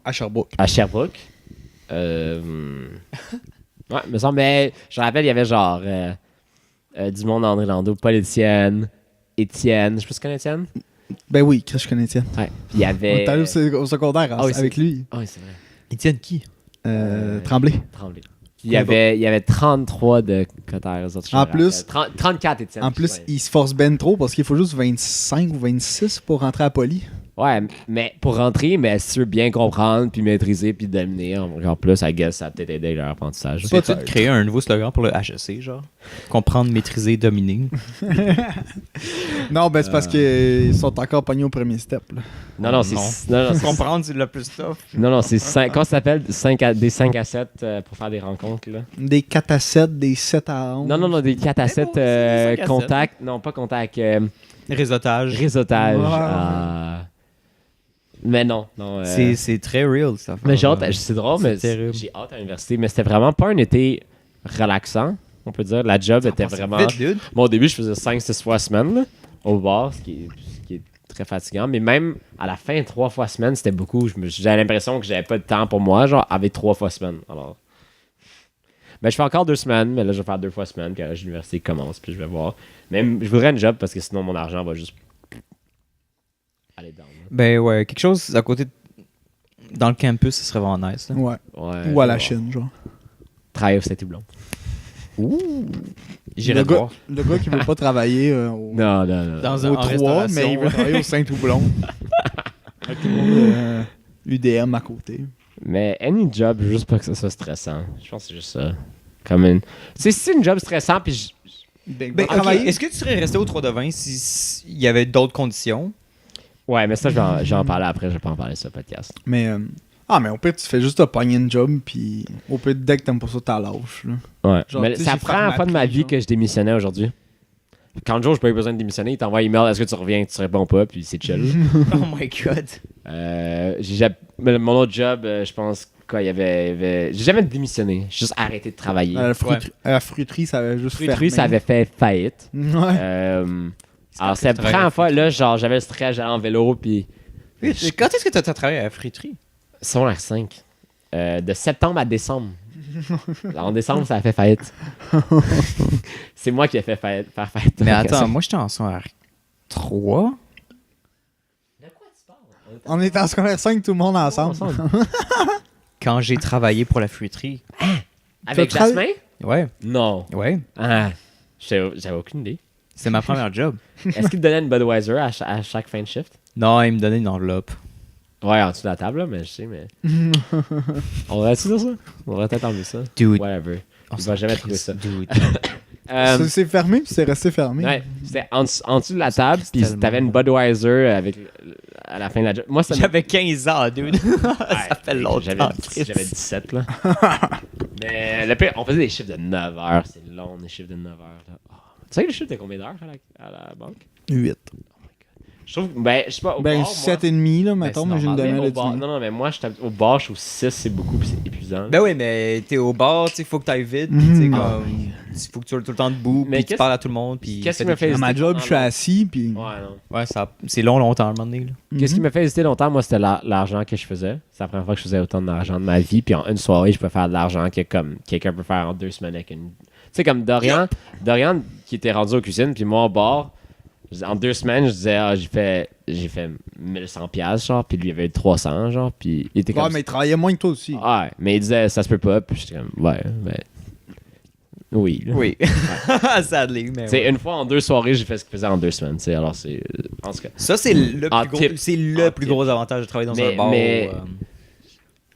À Sherbrooke. À Sherbrooke. Ouais, me semble, mais je me rappelle, il y avait genre du monde André Lando, Paul Étienne, je sais pas si tu connais Étienne? Ben oui, Chris, je connais Étienne. Ouais. Puis il y On avait. est allé au secondaire Ah oui, avec lui. Ah oui, c'est vrai. Étienne qui? Tremblay. Tremblay. Puis il y avait 33 de Cotard. eux autres, je En me plus- rappelle. 34 Étienne. En plus, il se force ben trop parce qu'il faut juste 25 ou 26 pour rentrer à Poly. Ouais, mais pour rentrer, mais si tu veux bien comprendre, puis maîtriser, puis dominer encore plus, I guess, ça a peut-être aidé leur apprentissage. Tu vas-tu créer un nouveau slogan pour le HEC, genre? Comprendre, maîtriser, dominer. Non, ben c'est parce qu'ils sont encore pognés au premier step. Là. Non, c'est... Non. Non, c'est... Comprendre, c'est le plus tough. Non, c'est 5... Comment ça s'appelle? Des 5 à 7 pour faire des rencontres, là. Des 4 à 7, des 7 à 11. Non, des 4 à 7 bon, c'est des 5 à contacts. Non, pas contacts. Réseautage. Réseautage. Ouais. Mais non. C'est très real, ça. Mais j'ai hâte, c'est drôle, mais terrible. j'ai hâte à l'université. Mais c'était vraiment pas un été relaxant, on peut dire. La job était vraiment... Vite, dude. Bon, au début, je faisais 5-6 fois semaine là, au bar, ce qui est très fatigant. Mais même à la fin, 3 fois semaine, c'était beaucoup. J'avais l'impression que j'avais pas de temps pour moi, genre avec 3 fois semaine. Alors, ben, je fais encore 2 semaines, mais là, je vais faire 2 fois semaine, puis l'université commence, puis je vais voir. Même, je voudrais une job parce que sinon, mon argent va juste aller down. Ben ouais, quelque chose à côté dans le campus, ce serait vraiment nice. Là. Ouais. Ouais, Ou à la je vais Chine, genre. travailler au Saint-Houblon. J'irais le le gars, voir. le gars qui veut pas travailler Non. Dans au en 3, restauration, mais il veut ouais. travailler au Saint-Houblon. Avec tout le monde, UDM à côté. Mais any job, juste pas que ça soit stressant. Je pense que c'est juste ça. Comme une... Si c'est une job stressant, puis Ben, ok, travailler. est-ce que tu serais resté au 3 de 20 s'il y avait d'autres conditions? Ouais, mais ça, je vais en parler après. Je vais pas en parler sur le podcast. Mais, mais au pire, tu fais juste te pogner une job, puis au pire, dès que t'aimes pas ça, t'as lâche. Là. Ouais. Genre, Mais tu sais, c'est la j'ai première fois de ma Pharmaprix, vie genre. que je démissionnais aujourd'hui. Quand Joe, j'ai pas eu besoin de démissionner, il t'envoie un email, est-ce que tu reviens, tu réponds pas, puis c'est chill. Oh my god. Mais mon autre job, je pense, il y avait... J'ai jamais démissionné, j'ai juste arrêté de travailler. À la fruiterie, ça avait juste Fruiterie, fermé. ça avait fait faillite. Ouais. Alors, c'est la première fois, là, genre, j'avais le stress, j'allais en vélo, puis... Quand est-ce que tu as travaillé à la friterie? Secondaire 5. De septembre à décembre. En décembre, ça a fait faillite. C'est moi qui ai fait faire faillite. Mais attends, moi j'étais en secondaire 3. On est en secondaire 5, tout le monde ensemble. Quand j'ai travaillé pour la fruiterie. Avec T'as Jasmin? Ouais, Non. ouais. Ah, j'avais aucune idée. C'est ma première job. Est-ce qu'il te donnait une Budweiser à chaque fin de shift? Non, il me donnait une enveloppe. Ouais, en dessous de la table, là, mais je sais, mais... On aurait-tu dire ça? On aurait peut-être enlevé ça. Dude. Whatever. On Il s'en va jamais crisse, trouver ça. dude. C'est fermé, puis c'est resté fermé. Ouais, c'était en dessous de la table, puis tellement t'avais une Budweiser avec à la fin de la job. Moi, ça me- J'avais 15 ans, dude. Ça fait longtemps. J'avais 17, là. Mais le pire, on faisait des chiffres de 9 heures. C'est long, des chiffres de 9 heures. Là. Oh. Tu sais que les chiffres de combien d'heures à la banque? 8. Je trouve, je sais pas, au Ben, bar, 7,5, là, mettons, c'est mais j'ai une normal, moi, demi-heure au de bar, 10 non, mais moi, au bar, je trouve 6, c'est beaucoup, puis c'est épuisant. Ben oui, mais t'es au bar, tu sais, faut que t'ailles vite, pis tu sais, comme. Faut que tu sois tout le temps debout, Mais pis tu qu'est-ce- parles à tout le monde, pis. qu'est-ce qui fais me des- fait À ma hésiter? job, je suis Ah, non. assis, puis... Ouais, non. Ouais, c'est longtemps à un moment donné, là. Qu'est-ce qui m'a fait hésiter longtemps, moi, c'était l'argent que je faisais. C'est la première fois que je faisais autant d'argent de ma vie. Puis en une soirée, je peux faire de l'argent que comme quelqu'un peut faire en 2 semaines avec une. Tu sais, comme Dorian qui était rendu aux cuisines, puis moi au bar, en 2 semaines, je disais, j'ai fait 1100 piastres, genre, puis lui, il avait 300, genre, puis il était Ouais, comme. mais il travaillait moins que toi aussi. Ouais, mais il disait, ça se peut pas, puis j'étais comme, ouais, ben. Oui. là. Oui. Sadly, mais. Tu sais, ouais. une fois en 2 soirées, j'ai fait ce qu'il faisait en 2 semaines, tu sais, alors c'est. En tout cas. Ça, c'est le En plus gros, tip. c'est le En plus tip. gros avantage de travailler dans Mais- un bar. mais-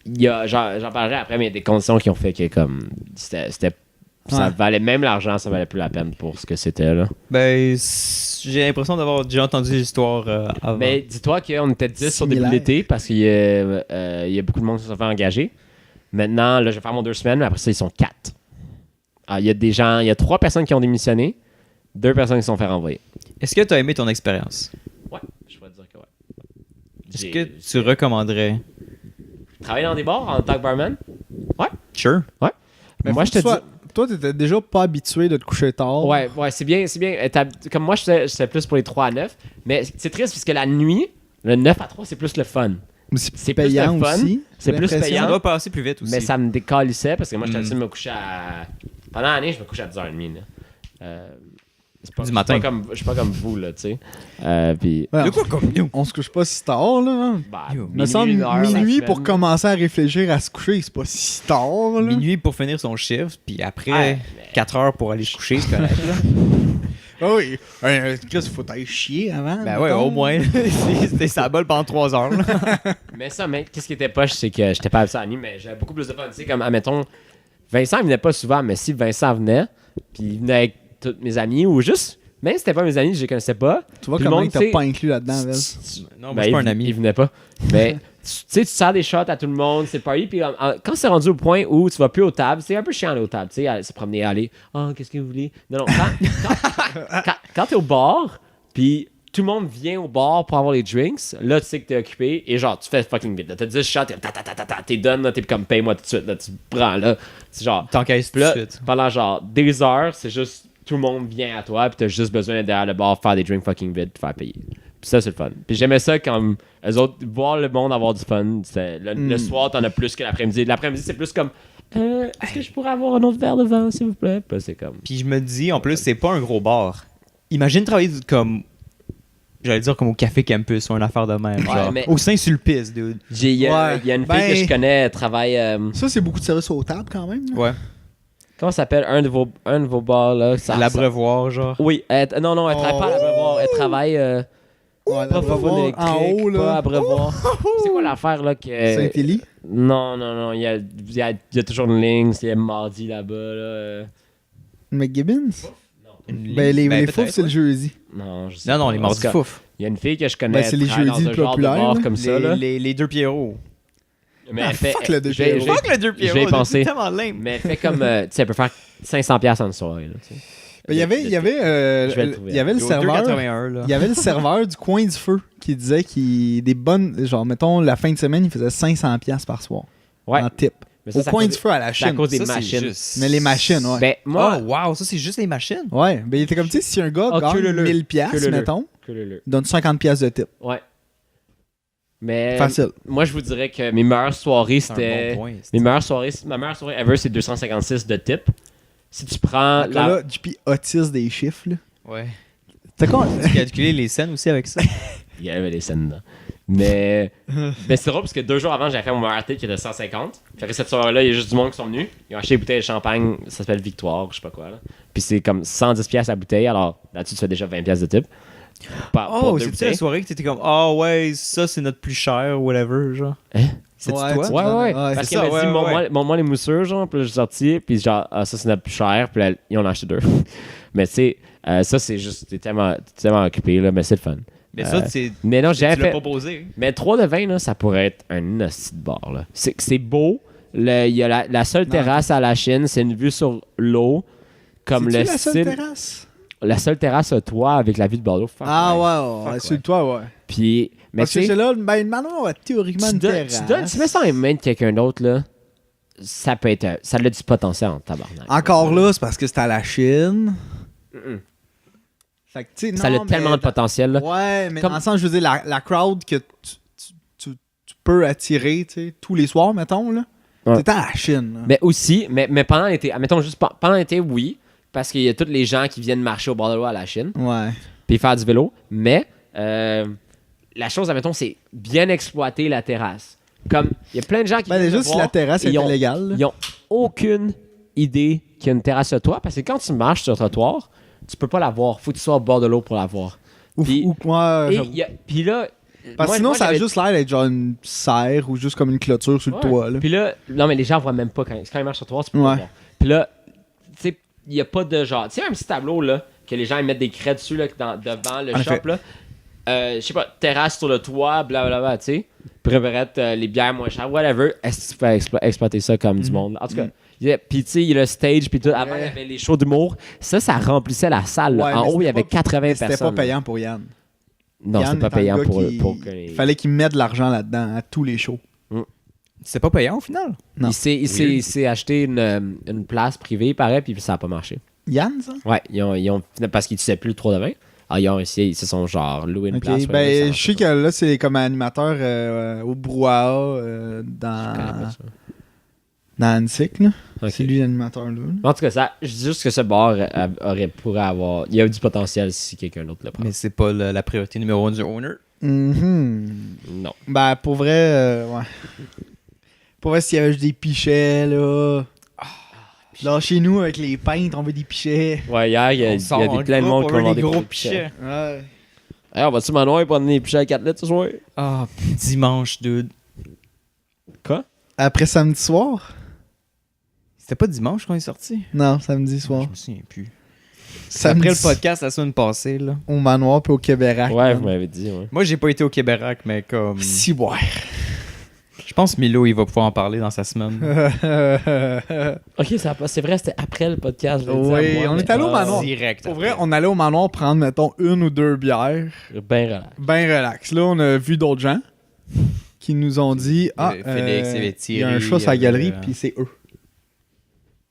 Il y a, j'en parlerai après, mais il y a des conditions qui ont fait que comme ça Ouais. valait même l'argent, ça valait plus la peine pour ce que c'était là. Ben, j'ai l'impression d'avoir déjà entendu l'histoire avant. Mais dis-toi qu'on était 10 sur début de Similaire. l'été parce qu'il y a beaucoup de monde qui se fait engager. Maintenant, là, je vais faire mon 2 semaines, mais après ça, ils sont 4. Il y a des gens, il y a 3 personnes qui ont démissionné, 2 personnes qui se sont fait renvoyer. Est-ce que tu as aimé ton expérience? Ouais, je pourrais dire que ouais. Est-ce que tu recommanderais? Travailler dans des bars en tant que barman? Sure. Mais Moi, faut je que te tu sois- dis. Toi, t'étais déjà pas habitué de te coucher tard. Ouais, c'est bien. Comme moi, j'étais plus pour les 3 à 9. Mais c'est triste parce que la nuit, le 9 à 3, c'est plus le fun. Mais C'est c'est plus payant le fun. aussi. C'est j'ai plus l'impression. payant. Ça doit passer plus vite aussi. Mais ça me décalissait parce que moi, j'étais Mm. habitué de me coucher à. Pendant l'année, je me couche à 10h30. Là. C'est pas, Du je suis matin. je suis pas comme vous, là, tu sais. Puis. Ouais, De quoi comme nous? on se couche pas si tard, là. Hein. Bah, Yo. Me semble une heure, minuit la pour semaine. commencer à réfléchir à se coucher, c'est pas si tard, là. Minuit pour finir son shift, puis après Ouais, 4 heures pour aller se coucher, c'est correct. là. Ah oui. Chris, faut t'aller chier avant. Ben ouais, mettons. au moins. C'était sa balle pendant 3 heures. Là. Mais ça, mec, qu'est-ce qui était poche, c'est que j'étais pas ça à nuit, mais j'avais beaucoup plus de fun. Tu sais, comme, admettons, Vincent, il venait pas souvent, mais si Vincent venait, puis il venait avec tous mes amis, ou juste, même si c'était pas mes amis, je les connaissais pas. Tu vois Puis le comment monde, il t'a tu sais, pas inclus là-dedans, Vel. Non, moi, Ben, je suis pas il- un ami. Il venait pas. Mais tu sais, tu sers des shots à tout le monde, c'est le party. Puis quand c'est rendu au point où tu vas plus aux tables, c'est un peu chiant aller aux tables. Tu sais, aller se promener, aller. Ah, qu'est-ce que vous voulez? Non, non. Quand t'es au bar, puis tout le monde vient au bar pour avoir les drinks, là, tu sais que t'es occupé. Et genre, tu fais fucking vite. T'as 10 shots, t'es done, là, t'es comme paye-moi tout de suite. Là, tu prends, là. C'est genre. T'encaisses tout Puis là, de suite. pendant genre des heures, c'est juste tout le monde vient à toi, puis t'as juste besoin d'être derrière le bar, faire des drinks fucking vite, te faire payer. Puis ça, c'est le fun. Puis j'aimais ça quand eux autres, voir le monde avoir du fun. Le soir, t'en as plus que l'après-midi. L'après-midi, c'est plus comme est-ce que je pourrais avoir un autre verre de vin, s'il vous plaît? Puis là, c'est comme. Puis je me dis, en plus, c'est pas un gros bar. Imagine travailler comme. J'allais dire comme au Café Campus ou une affaire de même. Ouais, genre. mais- Au Saint-Sulpice, dude. Il y a Ouais. une fille Ben- que je connais, elle travaille. Ça, c'est beaucoup de services aux tables quand même. là. Ouais. Comment ça s'appelle un de vos bars là? À l'abreuvoir, genre. Oui, non, elle travaille pas à l'abreuvoir. Elle travaille. Ouais, Pas l'abreuvoir Fun électrique, en haut, pas là. abreuvoir. C'est quoi l'affaire là que. Saint-Élie. Non, il y a toujours une ligne, c'est mardi là-bas. Là. McGibbons. Une Ben, ligne. les peut-être, fous, c'est le ouais. jeudi. Non, je sais Non, pas. les En mardis tout cas, fouf. Il y a une fille que je connais. Ben, c'est les elle travaille jeudis dans un plus genre de populaires, bar là. comme ça. Là. Les deux Pierrots. Mais Ah, elle fait. fuck le deux j'ai- Pierrot. j'ai- Fuck le deux je vais y Pierrots, penser. c'est tellement lame. Mais elle fait comme. Tu sais, elle peut faire 500$ en une soirée. Là, tu sais. Ben, il y avait, Je vais le trouver. il y avait le Au serveur. 2,81 là. Il y avait le serveur du coin du feu qui disait qu'il des bonnes, genre mettons la fin de semaine, il faisait 500$ par soir Ouais. en tip. Mais ça, Au c'est à coin cause du des- feu à la C'est à Chine. cause des Ça, c'est machines. juste- Mais les machines, ouais. Ben, moi. Oh, wow, ça, c'est juste les machines. Ouais, ben il était comme tu sais si un gars Ah, que le gagne le. 1000$, Que le le. mettons, Que le. donne 50$ de tip. Ouais. Mais. Facile. Moi, je vous dirais que mes meilleures soirées, C'est un c'était. bon point. Mes meilleures soirées, ma meilleure soirée ever, c'est 256 de tip. Si tu prends Là, là, JP autiste des chiffres là. Ouais. T'as quoi? Tu calculer les scènes aussi avec ça? Il y avait des scènes dedans. Mais c'est drôle parce que 2 jours avant, j'avais fait mon meilleur tip qui était 150. Fait que cette soirée-là, il y a juste du monde qui sont venus. Ils ont acheté des bouteilles de champagne, ça s'appelle Victoire, je sais pas quoi. Là. Puis c'est comme 110$ la bouteille, alors là-dessus, tu fais déjà 20$ de tip. Pour Oh, deux c'est-tu bouteilles. la soirée que t'étais comme, ah ouais, ça c'est notre plus cher, whatever, genre? Hein? C'est-tu Ouais, toi? tu- Ouais. Ouais, Parce c'est qu'elle ça, m'a dit, ouais, montre-moi les moussures, genre. Puis là, je suis sorti, puis genre, ah, ça c'est notre plus cher. Puis là, ils en ont acheté 2. Mais tu sais, ça c'est juste, t'es tellement occupé, là, mais c'est le fun. Mais ça, c'est. Mais non, j'ai Tu l'as fait. proposé. Mais 3 de 20, là, ça pourrait être un hostie de bar. Là. C'est beau. Il y a la seule Non. terrasse à la Chine, c'est une vue sur l'eau. Comme C'est-tu le la seule style. terrasse? La seule terrasse à toit avec la vue de Bordeaux. Fuck Ah ouais. ouais, Fuck sur le toit, ouais. Puis, mais Parce que tu c'est sais, là, ben, une manoir a théoriquement tu une donnes- terrasse. tu mets ça en main de quelqu'un d'autre, là. Ça peut être. Ça a du potentiel en tabarnak. Encore là, c'est parce que c'est à la Chine. Mm-mm. Fait que, tu sais, Ça a non, tellement mais- de potentiel, là. Ouais, mais Comme- dans le sens, je veux dire, la crowd que tu peux attirer, tu sais, tous les soirs, mettons, là. Ouais. T'es à la Chine, là. Mais aussi, mais pendant l'été, admettons juste pendant l'été, oui. Parce qu'il y a tous les gens qui viennent marcher au bord de l'eau à la Chine. Ouais. Puis faire du vélo. Mais la chose, admettons, c'est bien exploiter la terrasse. Comme, il y a plein de gens qui Ben, viennent déjà, me si voir, la terrasse ils est ont- illégale, là. Ils ont aucune idée qu'il y a une terrasse sur toi. Parce que quand tu marches sur le trottoir, tu peux pas la voir. Faut que tu sois au bord de l'eau pour la voir. Ou, Puis- ou moi, Et puis là... parce que moi- sinon, moi, ça a j'avais- juste l'air d'être genre une serre ou juste comme une clôture sur le Ouais. toit, là. Puis là, non, mais les gens voient même pas quand ils marchent sur le trottoir, tu peux pas Ouais. voir. Puis là, tu sais, il y a pas de genre. Tu sais, un petit tableau, là, que les gens ils mettent des craies dessus, là, devant le En shop, effet. là. Je sais pas, terrasse sur le toit, blablabla, tu sais. Préférette, les bières moins chères, whatever. Est-ce que tu peux exploiter ça comme du monde? En tout cas, puis tu sais, il y a le stage, puis tout. Avant, il y avait les shows d'humour. Ça remplissait la salle. Là. Ouais, En mais haut, il y c'était avait pas- 80 mais c'était personnes. pas payant pour Yann. Non, Yann c'était pas est un payant gars pour qui- que. Fallait qu'il mette de l'argent là-dedans, à tous les shows. C'est pas payant au final. Non. Il s'est acheté une place privée, pareil, puis ça a pas marché. Yann, ça? Ouais, ils ont parce qu'ils ne disaient plus le 3 de 20. Alors, ils se sont genre loué une Ok, place. ben, je sais que là, c'est comme animateur au Brouhaha dans Annecy, là. C'est lui l'animateur, là. En tout cas, je dis juste que ce bar pourrait avoir. Il y a du potentiel si quelqu'un d'autre le prend. Mais c'est pas la priorité numéro 1 du owner. Mhm. Non. Ben, pour vrai, ouais. Pour vrai, s'il y avait juste des pichets, là. Là, chez nous, avec les peintres, on veut des pichets. Ouais, hier, il y a plein de monde qui ont demandé des pour gros des pichets. pichets. Ouais. Hey, on va-tu manoir prendre des pichets à 4 litres ce soir? Ah, dimanche, dude. Quoi? Après samedi soir? C'était pas dimanche qu'on est sorti? Non, samedi soir. Je me souviens plus. Samedi Après le podcast la semaine passée, là. au manoir puis au Québérac. Ouais, man. vous m'avez dit, ouais. Moi, j'ai pas été au Québérac, mais comme... Si, ouais. Je pense que Milo, il va pouvoir en parler dans sa semaine. Ok, c'est vrai, c'était après le podcast. je l'ai dit Oui, à moi, on mais- est allé au manoir. Direct. Pour vrai, on allait au manoir prendre, mettons, 1 ou 2 bières. Ben relax. Ben relax. Là, on a vu d'autres gens qui nous ont dit Ah, Félix, il y avait il y a un Thierry, chat sur la il y avait- galerie, puis c'est eux.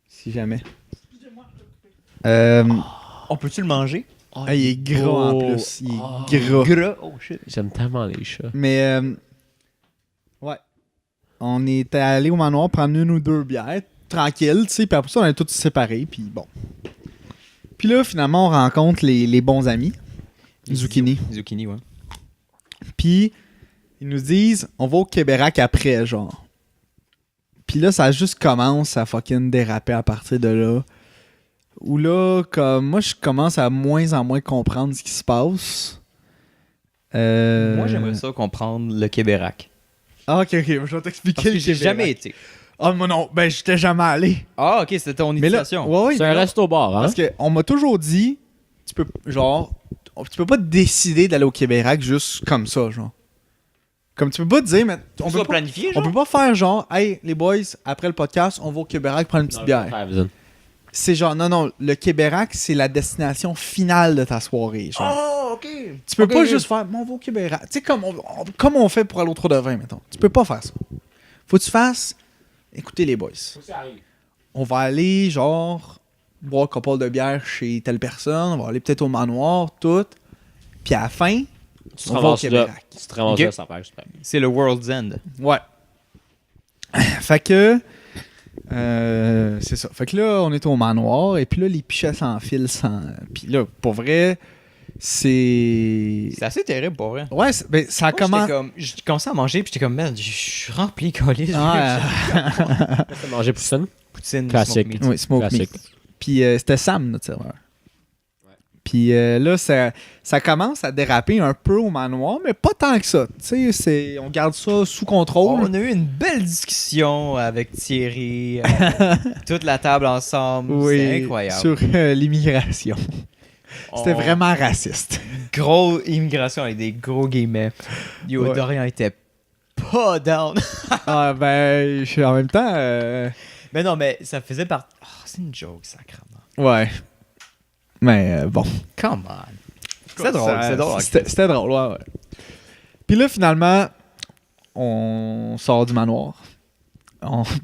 Si jamais. On peut-tu le manger? Il est gras en plus. Il est gras. Gras. Oh shit. J'aime tellement les chats. Mais, ouais. On était allé au manoir prendre 1 ou 2 bières, tranquille, tu sais, puis après ça, on est tous séparés, puis bon. Puis là, finalement, on rencontre les bons amis, Zucchini. Zucchini, ouais. Puis, ils nous disent, on va au Québérac après, genre. Puis là, ça juste commence à fucking déraper à partir de là. Où là, comme moi, je commence à moins en moins comprendre ce qui se passe. Moi, j'aimerais ça comprendre le Québérac. Ah, ok, je vais t'expliquer Parce que le j'ai Québérac. jamais été. Ah, moi non, ben j'étais jamais allé. Ah, ok, c'était ton Mais là, initiation. ouais, C'est un mais là, resto-bar, hein? parce qu'on m'a toujours dit, tu peux, genre, tu peux pas décider d'aller au Québérac juste comme ça, genre. Comme tu peux pas te dire, mais on peut pas, planifier, on peut pas faire genre, hey, les boys, après le podcast, on va au Québérac prendre une petite bière. C'est genre, non, le Québérac, c'est la destination finale de ta soirée, genre. Oh, ok. Tu peux pas juste faire, bon, on va au Québérac. Tu sais, comme on fait pour aller au Trou de Vin, mettons. Tu peux pas faire ça. Faut que tu fasses, écoutez les boys. On va aller, genre, boire un couple de bière chez telle personne, on va aller peut-être au manoir, tout. Puis à la fin, Tu te on va au ramasses là. Québérac. Tu te ramasses Ok. là, ça perd super bien. C'est le World's End. Ouais. Fait que. C'est ça. Fait que là, on est au manoir, et puis là, les pichets s'enfilent sans. Puis là, pour vrai, c'est. C'est assez terrible pour vrai. Ouais, ben, ça commence. J'ai commencé à manger, puis j'étais comme, merde, je suis rempli, colis. Ah, T'as mangé poutine? Poutine, Classique. smoked meat. oui, smoke Classique. meat. Puis c'était Sam, notre serveur. Puis là, ça commence à déraper un peu au manoir, mais pas tant que ça. Tu sais, on garde ça sous contrôle. On a eu une belle discussion avec Thierry, toute la table ensemble. Oui, C'était incroyable. sur l'immigration. C'était On- vraiment raciste. Gros immigration avec des gros guillemets. Yo, Ouais. Dorian était pas down. Ah ben, en même temps, Mais non, mais ça faisait partie. Oh, c'est une joke, sacrément. ouais. Mais bon. Come on. C'est drôle, Ça- c'est drôle. C'était drôle, ouais. Puis là, finalement, on sort du manoir.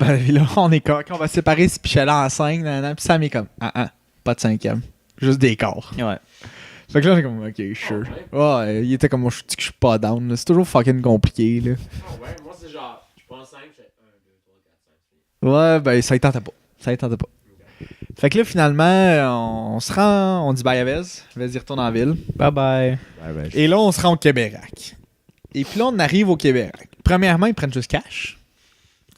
Ben, là, on est quand on va séparer ce pichet-là en 5, puis Sam est comme, pas de 5e. Juste des corps. Ouais. Fait que là, on est comme, ok, sure. Ouais, il était comme, moi, je dis que je suis pas down. là. C'est toujours fucking compliqué, là. Ah ouais, moi c'est genre, je pense 5, je fais 1, 2, 3, 4, 5. Ouais, ben, ça y tentait pas. Ça y tentait pas. Fait que là, finalement, on se rend, on dit bye à Vez. Vez, il retourne en ville. Bye bye. Et là, on se rend au Québérac. Et puis là, on arrive au Québérac. Premièrement, ils prennent juste cash.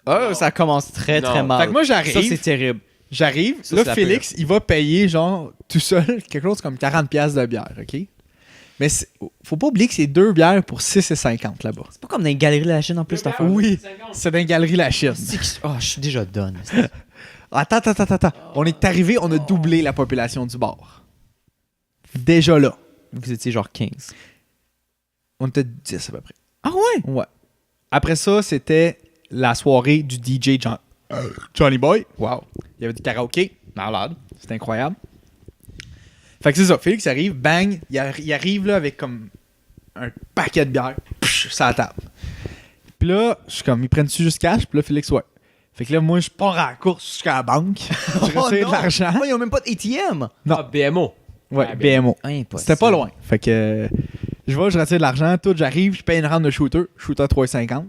Oh, ça commence très Non. très mal. Fait que moi, j'arrive. Ça, c'est terrible. J'arrive. Ça, Là, c'est la Félix, il va payer, genre, tout seul, quelque chose comme 40$ de bière, OK? Mais faut pas oublier que c'est 2 bières pour 6,50 là-bas. C'est pas comme dans les galeries de la Chine en plus, ta affaire. Oui, c'est dans une galerie La Chine. Oh, je suis déjà done. Attends. On est arrivé, on a doublé la population du bar. Déjà là. Vous étiez genre 15. On était 10 à peu près. Ah ouais? Ouais. Après ça, c'était la soirée du DJ Johnny Boy. Wow. Il y avait du karaoké. Malade. C'était incroyable. Fait que c'est ça. Félix arrive, bang. Il arrive là avec comme un paquet de bière. Psh, sur la table. Puis là, je suis comme, ils prennent-tu juste cash? Puis là, Félix, ouais. Fait que là, moi, je pars à la course jusqu'à la banque. Je retire de l'argent. Oh, ils ont même pas d'ATM. Non. Ah, BMO. Ouais, Ah, BMO. Impossible. C'était pas loin. Fait que je retire de l'argent, tout, j'arrive, je paye une rente de shooter. Shooter 3,50.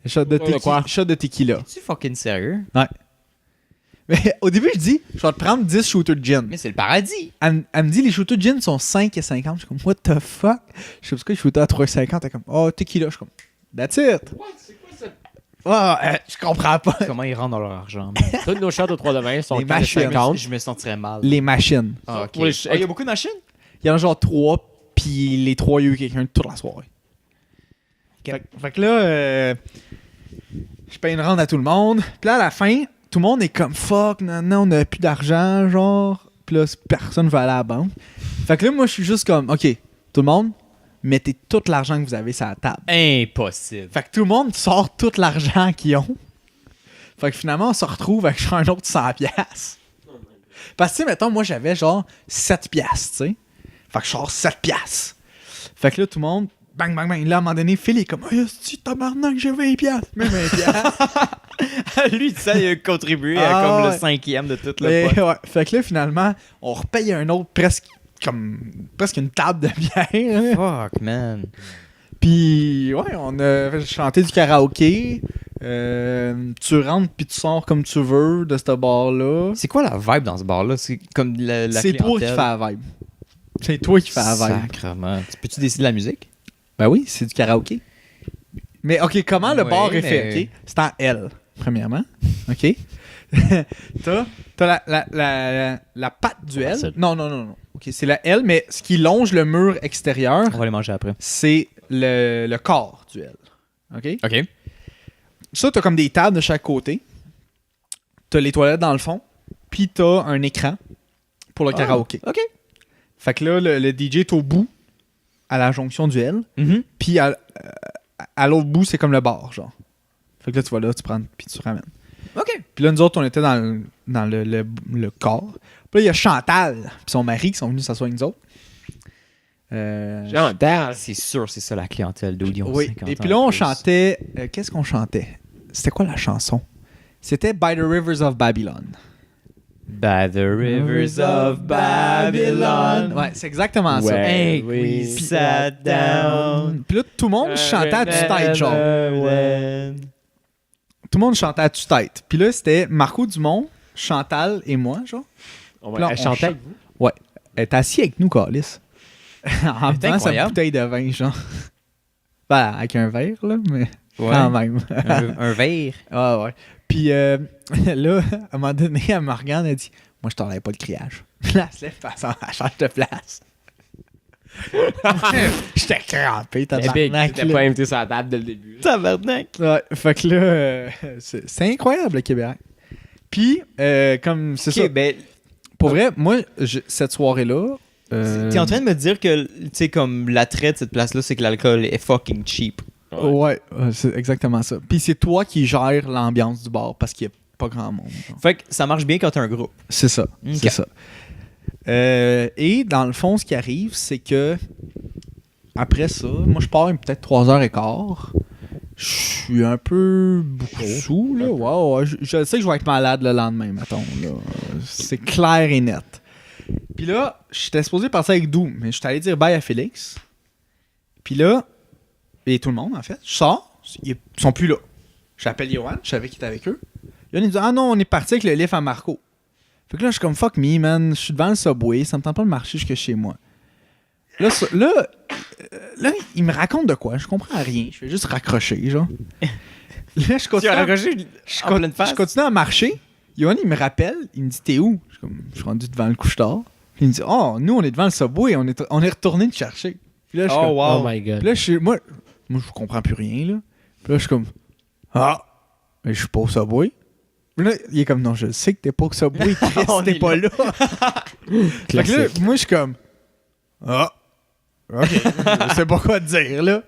Shot de, De quoi? shot de tequila. Es-tu fucking sérieux? Mais au début, je dis, je vais te prendre 10 shooters de gin. Mais c'est le paradis. Elle me dit, les shooters de gin sont 5,50. Je suis comme, what the fuck? Je sais pas pourquoi les shooters à 3,50. Elle est comme, oh, tequila. Je suis comme, that's it. What? C'est quoi ça? Je comprends pas. Comment ils rentrent dans leur argent? Toutes nos shots au 3 de 20 sont Les 4 machines. 50. Je me sentirais mal. Les machines. Ah, ok. Pour les Il y a beaucoup de machines? Il y en a genre 3, puis les 3, il y a eu quelqu'un toute la soirée. Ok. Fait que là, je paye une rente à tout le monde. Puis là, à la fin, tout le monde est comme fuck, non, on n'a plus d'argent, genre. Puis là, personne ne veut aller à la banque. Fait que là, moi, je suis juste comme, ok, tout le monde, mettez tout l'argent que vous avez sur la table. Impossible. Fait que tout le monde sort tout l'argent qu'ils ont. Fait que finalement, on se retrouve avec genre un autre 100$. Parce que, tu sais, mettons, moi, j'avais genre 7$, tu sais. Fait que je sors 7$. Fait que là, tout le monde, bang, bang, bang. Là, à un moment donné, Phil est comme, oh, tu tabarnak, j'ai 20$. Même 20$. Lui, ça, il a contribué à Ah, comme ouais. le 5e de toute Mais, le pot. ouais. Fait que là, finalement, on repaye un autre presque une table de bière. Hein. Fuck, man. Puis, ouais, on a chanté du karaoké. Tu rentres puis tu sors comme tu veux de ce bar-là. C'est quoi la vibe dans ce bar-là? C'est comme la C'est toi qui clientèle. fais la vibe. C'est toi qui fais la vibe. Sacrement. Peux-tu décider de la musique? Ben oui, c'est du karaoké. Mais OK, comment le Ouais, bar est fait, mais- OK? C'est en L, premièrement. OK? t'as la patte du L. Facile. Non. OK, c'est la L, mais ce qui longe le mur extérieur, On va les manger après. c'est le corps du L. OK? OK. Ça, t'as comme des tables de chaque côté. T'as les toilettes dans le fond. Puis t'as un écran pour le karaoké. OK. Fait que là, le DJ est au bout, à la jonction du L. Mhm. Puis à l'autre bout, c'est comme le bar, genre. Fait que là, tu vas là, tu prends, puis tu ramènes. OK. Puis là, nous autres, on était dans le corps. Puis là, il y a Chantal, puis son mari qui sont venus s'asseoir avec nous autres. J'entends. C'est sûr, c'est ça la clientèle d'audience. Oui, et puis là, on chantait... qu'est-ce qu'on chantait? C'était quoi la chanson? C'était By the Rivers of Babylon. By the rivers of Babylon. Ouais, c'est exactement ça. Ouais. Hey, Oui. we sat down. Puis là, tout le monde chantait à tue-tête, genre. Tout le monde chantait à tue-tête. Puis là, c'était Marco Dumont, Chantal et moi, genre. On Puis là, va on chanter avec chante. vous. Ouais. Elle est assise avec nous, Calis. En buvant sa incroyable. bouteille de vin, genre. Ben, avec un verre, là, mais Ouais. quand même. un verre. Ah ouais. Puis là, à un moment donné, elle me regarde, elle dit « Moi, je t'enlève pas le criage. » Là, elle se lève, elle change de place. J'étais crampé, t'as Big, t'étais pas invité sur la table dès le début. Tabarnak. Ouais, fait que là, c'est incroyable, le Québec. Puis, comme c'est ça. Ok, ben, Pour vrai, moi, cette soirée-là... t'es en train de me dire que, tu sais, comme l'attrait de cette place-là, c'est que l'alcool est fucking cheap. Ouais, c'est exactement ça. Puis c'est toi qui gères l'ambiance du bar parce qu'il n'y a pas grand monde. genre. Fait que ça marche bien quand t'as un groupe. C'est ça. Ok. C'est ça. Et dans le fond, ce qui arrive, c'est que après ça, moi je pars peut-être 3h15. Je suis un peu beaucoup sous, là. Ouais. Je sais que je vais être malade le lendemain, mettons. Là. C'est clair et net. Puis là, j'étais supposé passer avec Doom, mais j'étais allé dire bye à Félix. Puis là, et tout le monde, en fait, je sors, ils sont plus là. J'appelle Johan, je savais qu'il était avec eux. Johan, il me dit « Ah non, on est parti avec le lift à Marco. » Fait que là, je suis comme « Fuck me, man, je suis devant le Subway, ça me tente pas de marcher jusque chez moi. » Là, il me raconte de quoi, je comprends rien, je fais juste raccrocher, genre. Là, je continue, je continue à marcher. Johan, il me rappelle, il me dit « T'es où? » Je suis rendu devant le couche-tard. Il me dit « Oh, nous, on est devant le Subway, on est retourné te chercher. » Puis là, je suis comme, Oh my god. Puis là, moi, je comprends plus rien, là. Puis là, je suis comme, ah, mais je suis pas au Subway. Puis là, il est comme, non, je sais que t'es pas au Subway, Chris, On t'es est pas là. Fait que là, moi, je suis comme, ah, ok, je sais pas quoi te dire, là.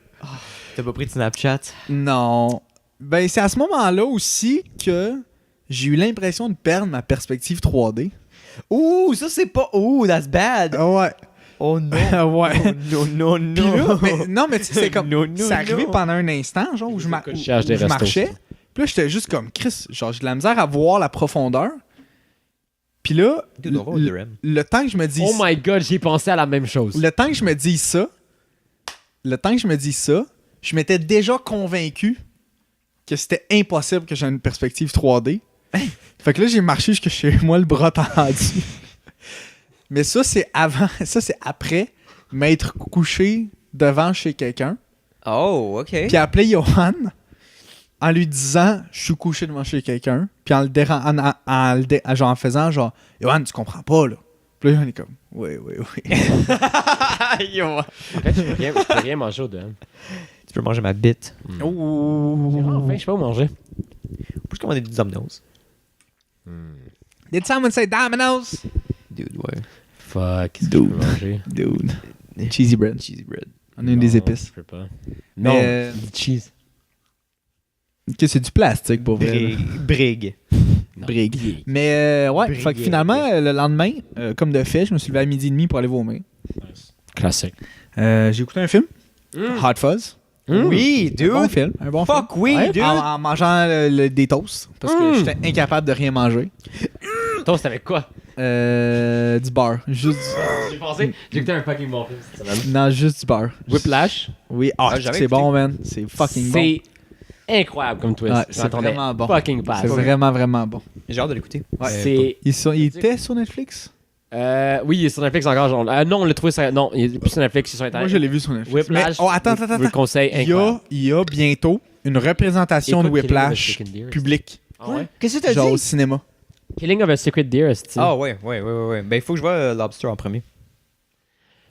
T'as pas pris de Snapchat? Non. Ben, c'est à ce moment-là aussi que j'ai eu l'impression de perdre ma perspective 3D. Ouh, ça c'est pas... Ouh, that's bad! Ah ouais. Oh non! Ouais. Oh, non, non, Puis non! là, non, mais tu sais, c'est comme. Non, non, c'est arrivé non. pendant un instant, genre, où je cherche des restos. marchais. Puis là, j'étais juste comme Chris. Genre, j'ai de la misère à voir la profondeur. Puis là, Dude, on va au Durham. le temps que je me dise. Oh my god, j'ai pensé à la même chose. Le temps que je me dise ça. Je m'étais déjà convaincu que c'était impossible que j'aie une perspective 3D. Fait que là, j'ai marché jusque chez moi, le bras tendu. Mais ça, c'est après m'être couché devant chez quelqu'un. Oh, OK. Puis appeler Johan en lui disant je suis couché devant chez quelqu'un, puis en le genre en faisant genre Yoann, tu comprends pas là. Puis là, on est comme oui. Yo. En fait, je peux rien manger au dehors. Tu peux manger ma bite. Enfin, je sais pas où manger. On peut commander des Domino's. Did someone say Domino's? Dude, ouais. Fuck, qu'est-ce que je peux manger? Dude. Cheesy bread. Cheesy bread. On a une des épices. Je peux pas. Mais, Non, du cheese. Que c'est du plastique pour vrai. là. Brig. Non. Brigue. Mais ouais, Brigue. fait que finalement, le lendemain, comme de fait, je me suis levé à 12h30 pour aller vomir. Classique. J'ai écouté un film, Hot Fuzz. Oui, dude. Un bon film. Un bon film. Fuck oui, Ouais, dude. En mangeant des toasts, parce que j'étais incapable de rien manger. Toast avec quoi? Du beurre. Juste J'ai pensé, j'ai écouté un fucking bon film cette semaine. Non, juste du beurre. Whiplash. Oui, Ah, j'avais c'est écouté. bon, man. C'est fucking bon. C'est incroyable comme twist. Ouais, Je c'est m'attendais vraiment bon. fucking pas. à C'est ça. vraiment, vraiment bon. J'ai hâte de l'écouter. C'est... Il était sur Netflix? Oui, il est sur Netflix encore. Genre, non, on l'a trouvé sur... Non, il est plus sur Netflix, il est sur Internet. Moi, je l'ai vu sur Netflix. Whiplash. Mais, attends. Je vous le conseille, Il y a bientôt une représentation de Écoute, Killing of a Whiplash Chicken Deer. publique. Ah ouais? Qu'est-ce que t'as Genre au dit? cinéma. Killing of a Secret Deer, c'est Ah ouais. Ben, il faut que je vois Lobster en premier.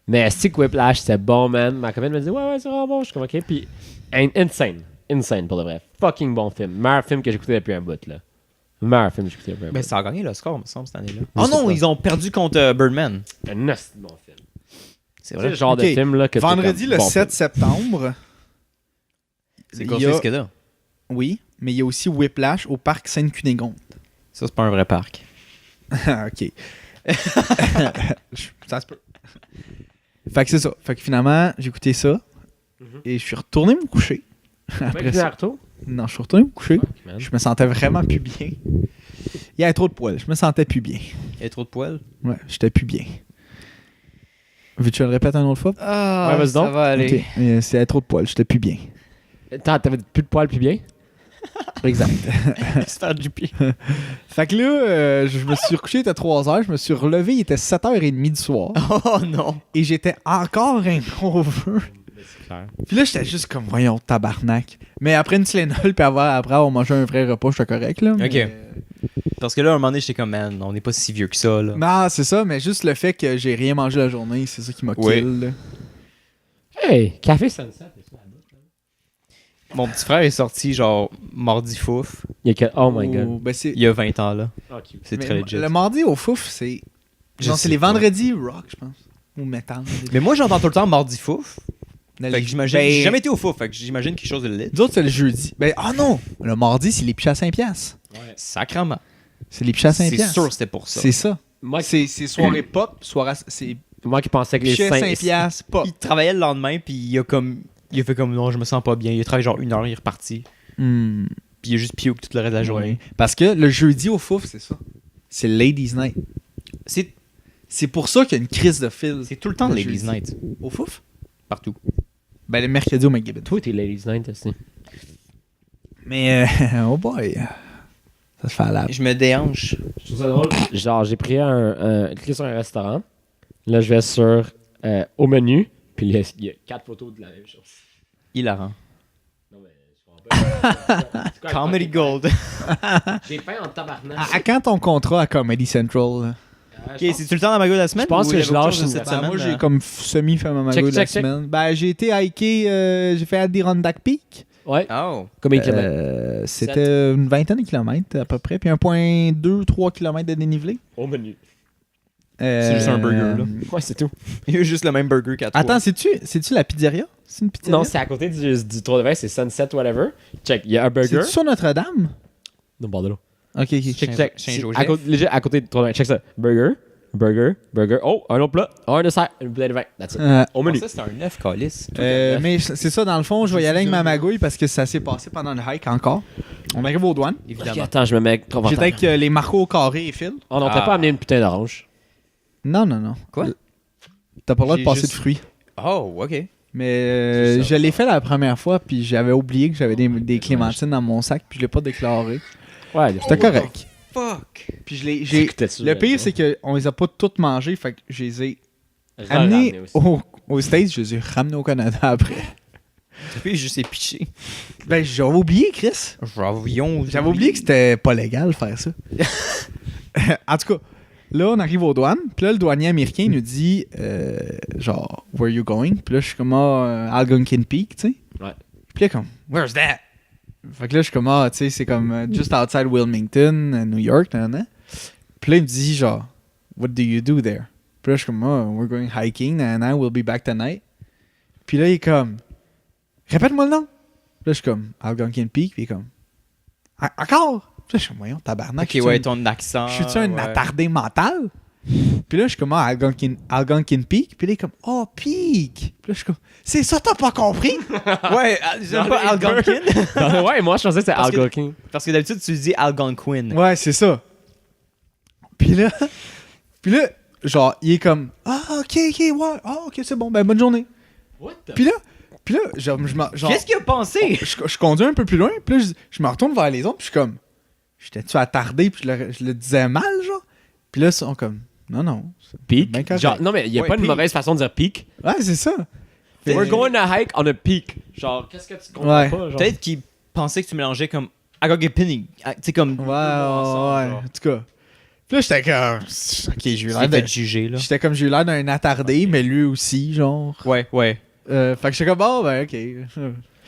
Mais Stick Whiplash, c'était bon, man. Ma copine me dit, ouais, c'est vraiment bon. Je suis comme, ok. Puis, insane pour de vrai. Fucking bon film. Meilleur film que j'ai écouté depuis un bout, là. Meilleur film que j'ai écouté depuis un Ben, bout. ça a gagné le score, me semble, cette année-là. Je Oh sais non, pas. ils ont perdu contre Birdman. Un hostie de bon film. C'est C'est vrai. le genre Ok. de film, là, que t'es Vendredi, comme, le bon 7 film. septembre. C'est il quoi y a- ce que là? Oui, mais il y a aussi Whiplash au parc Sainte-Cunégonde. Ça, c'est pas un vrai parc. Ah, ok. Ça se peut. Fait que c'est ça. Fait que finalement, j'ai écouté ça. Et je suis retourné me coucher. Après ça. Naruto? Non, je suis retourné me coucher. Fuck, man. Je me sentais vraiment plus bien. Il y avait trop de poils. Je me sentais plus bien. Il y a trop de poils. Ouais, j'étais plus bien. Veux-tu que je le répète une autre fois? Ah, Ouais, vas-y donc. ça va aller. Ok. C'était trop de poils. J'étais plus bien. Attends, t'avais plus de poils plus bien? Exact. Se faire du pied. Fait que là, je me suis recouché, il était 3h. Je me suis relevé, il était 7h30 du soir. Oh non. Et j'étais encore hungover. C'est clair. Puis là, j'étais juste comme, voyons, tabarnak. Mais après une Tylenol, puis après avoir mangé un vrai repas, j'étais correct, là. Ok. Parce que là, à un moment donné, j'étais comme, man, on n'est pas si vieux que ça, là. Non, c'est ça, mais juste le fait que j'ai rien mangé la journée, c'est ça qui m'a Oui. kill, là. Hey, Café Sunset. Mon petit frère est sorti, genre, mardi fouf, Il y a que... Oh my god. Ben, c'est... il y a 20 ans, là. Oh, cute. C'est mais très legit. le mardi au fouf, c'est... Je Non, sais c'est les pas. vendredis rock, je pense. Ou metal. Mais moi, j'entends tout le temps mardi fouf. Ben, Fait que j'imagine. ben, J'ai jamais été au fouf, fait que j'imagine quelque chose de lit. nous autres, c'est le jeudi. Ben, oh non! Le mardi, c'est les pichets à 5$. Sacrement. C'est les pichets à 5$. C'est sûr que c'était pour ça. C'est ça. Moi, C'est soirée pop, soirée... C'est moi qui pensais que les pichets 5... 5$ pop. Il travaillait le lendemain, puis il a fait comme, non, je me sens pas bien. Il a travaillé genre 1 heure, il est reparti. Hmm. Puis il a juste pioué tout le reste de la journée. Parce que le jeudi au fouf, c'est ça. C'est Ladies Night. C'est C'est pour ça qu'il y a une crise de fil. c'est tout le temps Le Ladies jeudi. Night. Au fouf? Partout. Ben, le mercredi au McGibbon. Toi, t'es Ladies Night aussi. Mais, oh boy. Ça se fait à la... Je me déhanche. Je trouve ça drôle. Genre, j'ai pris cliqué sur un restaurant. Là, je vais sur au menu. Puis il y a 4 photos de la même chose. Hilarant. Non, mais je comprends pas. C'est quoi, Comedy fucking- Gold. J'ai faim en tabarnak. À quand ton contrat à Comedy Central? Là? Ok, c'est tout le temps dans ma gueule de la semaine? Je pense ou que il y je avait autre lâche chose une- cette Ben, semaine. moi, j'ai comme semi-fait ma magouille Check, la check, check. semaine. Ben, j'ai été hiker, j'ai fait Adirondack Peak. Ouais. Oh. Combien de kilomètres? C'était une vingtaine de kilomètres à peu près, puis 1,2-3 km de dénivelé. Au menu. C'est juste un burger, là. Ouais, c'est tout. Il y a juste le même burger qu'à toi. Attends, c'est-tu la pizzeria? C'est une pizzeria? Non, c'est à côté du Tour de Vin, c'est Sunset, whatever. Check, il y a un burger. C'est sur Notre-Dame? Non, Bordelot. Ok, ok. Check, check. Saint-Joseph. À côté, léger, à côté du Tour de Vin. Check ça. Burger. Oh, un autre plat. Un dessert. Une bouteille de vin. That's it. Au menu. Ça, c'est un 9 calice. Mais c'est ça, dans le fond, je vais y aller avec ma magouille parce que ça s'est passé pendant le hike encore. On arrive aux douanes. Ok, Évidemment. attends, je me mets trop J'étais avec les Marco au carré et Phil. Oh non, t'as Ah. pas amené une putain d'orange. Non, non, non. Quoi? T'as pas le droit de J'ai passer juste- de fruits. Oh, ok. Mais C'est ça. je l'ai fait la première fois, puis j'avais oublié que j'avais des clémentines dans mon sac, puis je l'ai pas déclaré. Ouais, C'était correct. Fuck. Puis le pire, c'est qu'on les a pas toutes mangées, fait que je les ai amenées aux States, je les ai ramenées au Canada après. Puis juste épiché. Ben, j'avais oublié, Chris. J'avais oublié que c'était pas légal de faire ça. En tout cas, là, on arrive aux douanes. Puis là, le douanier américain nous dit, genre, where you going? Puis là, je suis comme, Algonquin Peak, tu sais. Ouais. Puis là, comme, where's that? Fait que là, je suis comme, tu sais, c'est comme just outside Wilmington, New York, nan. Puis là, il me dit, genre, what do you do there? Puis là, je suis comme, we're going hiking, nan, we'll be back tonight. Puis là, il est comme, répète-moi le nom. Puis là, je suis comme, Algonquin Peak. Puis il est comme, encore? Puis là, je suis comme, voyons, tabarnak. Ok, ouais, ton accent. Je suis-tu un attardé mental? Puis là, je suis comme, Algonquin Peak. Puis là, il est comme, Peak. Puis là, je suis comme, c'est ça, t'as pas compris? Ouais, j'aime pas Algonquin. Ouais, moi, je pensais que c'était Parce que- Algonquin. Parce que d'habitude, tu dis Algonquin. Ouais, c'est ça. Puis là, genre, il est comme, ok, ouais, ok, c'est bon, ben, bonne journée. What the... Puis là, genre, Qu'est-ce qu'il a pensé? je conduis un peu plus loin, puis là, je me retourne vers les autres, puis je suis comme, j'étais-tu attardé, puis je le disais mal, genre? Puis là, ils sont comme, non. c'est Peak? bien correct. Genre, non, mais il n'y a Ouais, pas une peak. mauvaise façon de dire peak. Ouais, c'est ça. We're going to hike on a peak. Genre, qu'est-ce que tu comprends Ouais. pas? Genre? Peut-être qu'il pensait que tu mélangeais comme Algonquin. Tu sais, comme. Ouais, ensemble, en genre. tout cas. Puis là, j'étais comme, ok, j'ai eu Tu l'air t'es de... fait juger, là. J'étais comme, j'ai eu l'air d'un attardé, mais lui aussi, genre. Ouais. Fait que j'étais comme, ben, ok.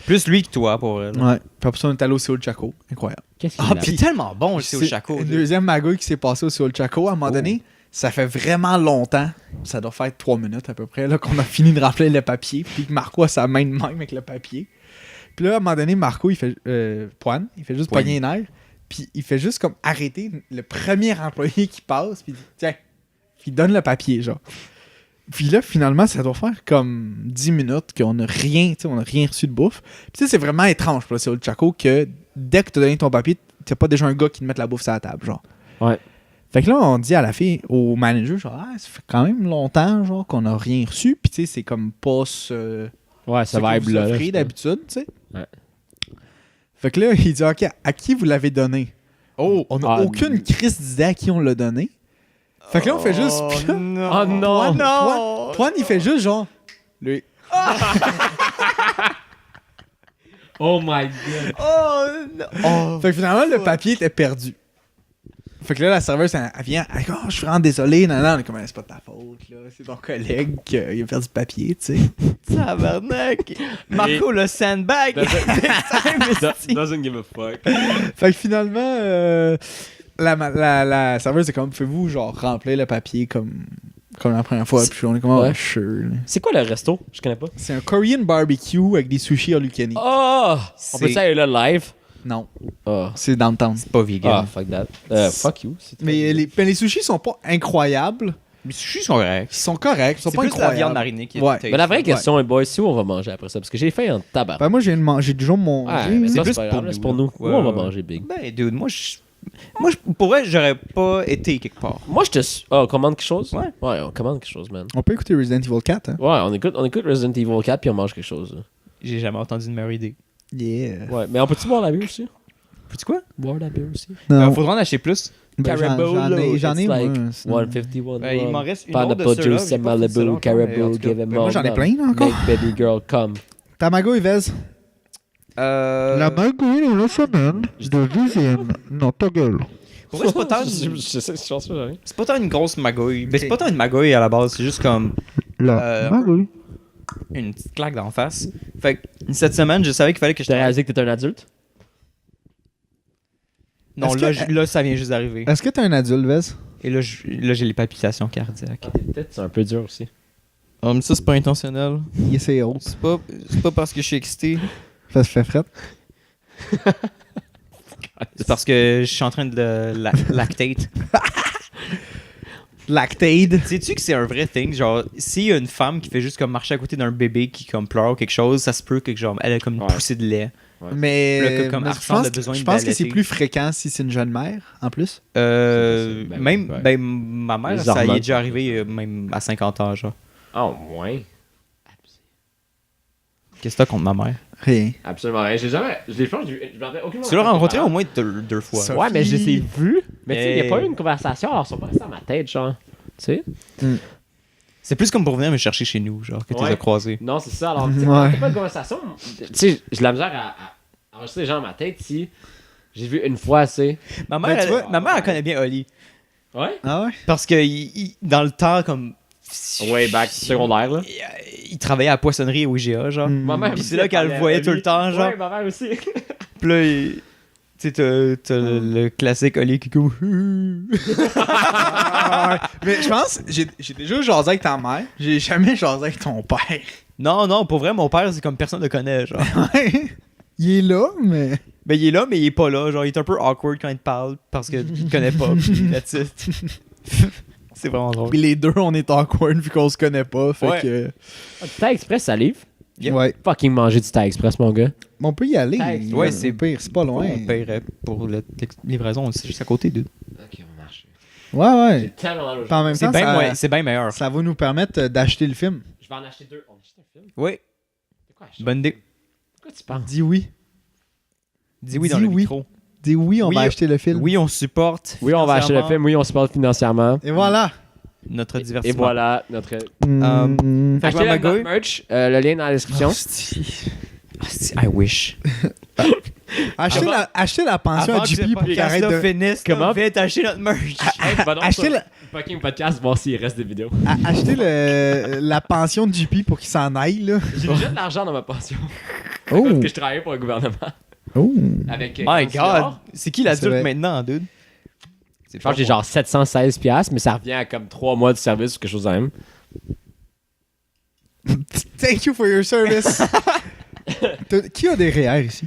Plus lui que toi, pour elle. Ouais. Puis après ça, on est allé au Seoul Chaco. Incroyable. Qu'est-ce qu'il Ah, a? puis tellement bon, le C'est Seoul Chaco. une deuxième magouille qui s'est passée au Seoul Chaco. À un moment donné, ça fait vraiment longtemps. Ça doit faire 3 minutes à peu près, là, qu'on a fini de remplir le papier. Puis que Marco a sa main de même avec le papier. Puis là, à un moment donné, Marco, il fait. Poine, il fait juste Poigne. pogner les nerfs. Puis il fait juste comme arrêter le premier employé qui passe. Puis il dit, tiens. Puis il donne le papier, genre. Puis là, finalement, ça doit faire comme 10 minutes qu'on n'a rien, tu sais, on n'a rien reçu de bouffe. Puis tu sais, c'est vraiment étrange pour le Seoul Chaco que dès que tu as donné ton papier, t'as pas déjà un gars qui te mette la bouffe sur la table, genre. Ouais. Fait que là, on dit à la fille, au manager, genre, ça fait quand même longtemps, genre, qu'on n'a rien reçu. Puis tu sais, c'est comme pas ce Ouais, ce ça que va vous là. offrez d'habitude, tu sais. Ouais. Fait que là, il dit, OK, à qui vous l'avez donné? Oh, on n'a Ah, aucune crise d'idée à qui on l'a donné. Fait que là, on fait juste... puis là, non. Oh non! Poine, il fait juste genre... Lui. Oh my god! Oh non! Oh. Fait que finalement, le papier était perdu. Fait que là, la serveuse, elle vient, elle dit, oh, je suis vraiment désolé. Non, on est comme, c'est pas de ta faute, là. C'est ton collègue qui a perdu le papier, tu sais. Tabarnak! Marco, le sandbag! Doesn't give a fuck. Fait que finalement, la serveuse, c'est comme, pouvez-vous, genre, remplir le papier comme la première fois. Puis on est comme, Ouais. oh, sure. là. C'est quoi le resto? Je connais pas. C'est un Korean barbecue avec des sushis all you can eat. Oh! On peut-tu aller là live? Non, Oh. c'est downtown. C'est pas vegan. Ah, fuck that. Fuck you. c'est Mais les sushis sont pas incroyables. Les sushis sont corrects. Ils sont corrects, ils sont C'est pas plus la incroyables. viande marinée qui est Ouais. taste. Mais la vraie question est, boys, si on va manger après ça? Parce que j'ai faim en tabac. Ben moi, j'ai déjà mon... Ouais, mais c'est ça, plus c'est pas pour grave, nous, c'est pour là. nous. Ouais, Nous, on va ouais. manger big. Ben, dude, moi, pour vrai, j'aurais pas été quelque part. Moi, je te. Oh, on commande quelque chose? Ouais. Ouais, on commande quelque chose, man. On peut écouter Resident Evil 4, hein? Ouais, on écoute Resident Evil 4 puis on mange quelque chose. là. J'ai jamais entendu de meilleure idée. Yeah. Ouais, mais on peut-tu boire la bière aussi? Peux-tu quoi? Boire la bière aussi? Non, Faudra en acheter plus. ben, j'en ai, it's moi. like sinon. 151. Ben, il m'en reste une autre de Pineapple ceux-là, juice, j'ai pas fait ceux-là Malibu, encore, mais en Caribou, tout cas, give him ben, moi, all j'en ai that. plein, là, encore. Make baby girl come. Tamago et Vez. magouille de la semaine de deuxième. Non, ta gueule. Pour vrai, c'est pas tant Je une- sais, je pense pas, c'est pas tant une grosse magouille. Mais c'est pas tant une magouille à la base, c'est juste comme La magouille. une petite claque d'en face. Fait que cette semaine, je savais qu'il fallait que je T'as réalisé que t'étais un adulte? Non, Est-ce là, que- là, ça vient juste d'arriver. Est-ce que t'es un adulte, Vez? Et là, j'ai les palpitations cardiaques. Peut-être c'est un peu dur aussi. mais ça, c'est pas intentionnel. Il essaie haut. C'est pas parce que je suis excité. Ça se fait fret. C'est parce que je suis en train de lactate. Lactate. Sais-tu que c'est un vrai thing? Genre, s'il y a une femme qui fait juste comme marcher à côté d'un bébé qui comme pleure ou quelque chose, ça se peut que genre, elle a comme une Ouais. poussée de lait. Mais, Là, comme mais elle ressent le besoin je pense que c'est d'allaiter. plus fréquent si c'est une jeune mère, en plus. C'est possible. Même, Ouais. ben, ma mère, Les ça y hormones. est déjà arrivé même à 50 ans, genre. Oh, moins. Qu'est-ce que t'as contre ma mère? Rien. Absolument rien. J'ai jamais. Je l'ai fait, je m'en rappelle aucunement. Tu l'as rencontré au moins deux fois. Ça- Ouais, mais je les ai vus. Mais tu sais, il n'y a Hey. pas eu une conversation, alors ils sont pas restés dans ma tête, genre. Tu sais? C'est plus comme pour venir me chercher chez nous, genre, que tu les Ouais. as croisés. Non, c'est ça. Alors, tu sais, Ouais. t'as pas de conversation. Tu sais, j'ai de la misère à enregistrer les gens dans ma tête si j'ai vu une fois assez. Ma mère, Ben, tu vois- ma mère, elle connaît bien Oli. Ouais? Ah ouais? Parce que dans le temps, comme. Way back secondaire, là. Il travaillait à la poissonnerie au IGA, genre. Ma mère Puis aussi, c'est là elle qu'elle le parlait voyait à tout le lui. temps, genre. Ouais, ma mère aussi. Puis là, tu sais, t'as le classique Oli qui est comme. Mais je pense, j'ai déjà jasé avec ta mère. J'ai jamais jasé avec ton père. Non, pour vrai, mon père, c'est comme personne ne le connaît, genre. Ouais. Il est là, mais. Ben, il est là, mais il est pas là. Genre, il est un peu awkward quand il te parle parce qu'il te connaît pas. Puis that's it. C'est vraiment drôle. Puis les deux, on est awkward vu qu'on se connaît pas. Fait Ouais. que. Du Thai Express, ça livre. Yep. Ouais. Fucking manger du Thai Express, mon gars. Mais on peut y aller. Ouais, Ouais, Au c'est pire, c'est pas loin. On paierait pour la livraison, c'est juste à côté de. Ok, on va marcher. Ouais, J'ai ouais. tellement mal aux Puis en même C'est temps, bien ça, meilleur. ça va nous permettre d'acheter le film. Je vais en acheter 2. On achète un film? Oui, C'est quoi acheter? bonne idée. Pourquoi tu penses? Dis oui. Dis oui Dis dans le oui. micro. Dis oui, on Oui, va acheter le film. Oui, on supporte. Oui, on va acheter le financièrement film. Oui, on se parle financièrement. Et voilà. Notre Et divertissement. voilà, notre... Mm. Fait que Achetez la Magouille- merch, le lien dans la description. Hostie. I wish. Achetez la pension Avant à que ce JP pour qu'il arrête podcast-là de... finisse, Comment? vite acheter notre merch. Hey, va donc Achetez sur la... fucking podcast, voir s'il reste des vidéos. Achetez la pension de JP pour qu'il s'en aille, là. J'ai déjà de l'argent dans ma pension. Oh. Parce que je travaillais pour le gouvernement. Oh. Avec... My God. C'est qui l'adulte vrai. maintenant, dude? Je pense que j'ai genre 716 piastres, mais ça revient à comme 3 mois de service ou quelque chose de même. Thank you for your service. Qui a des REER ici?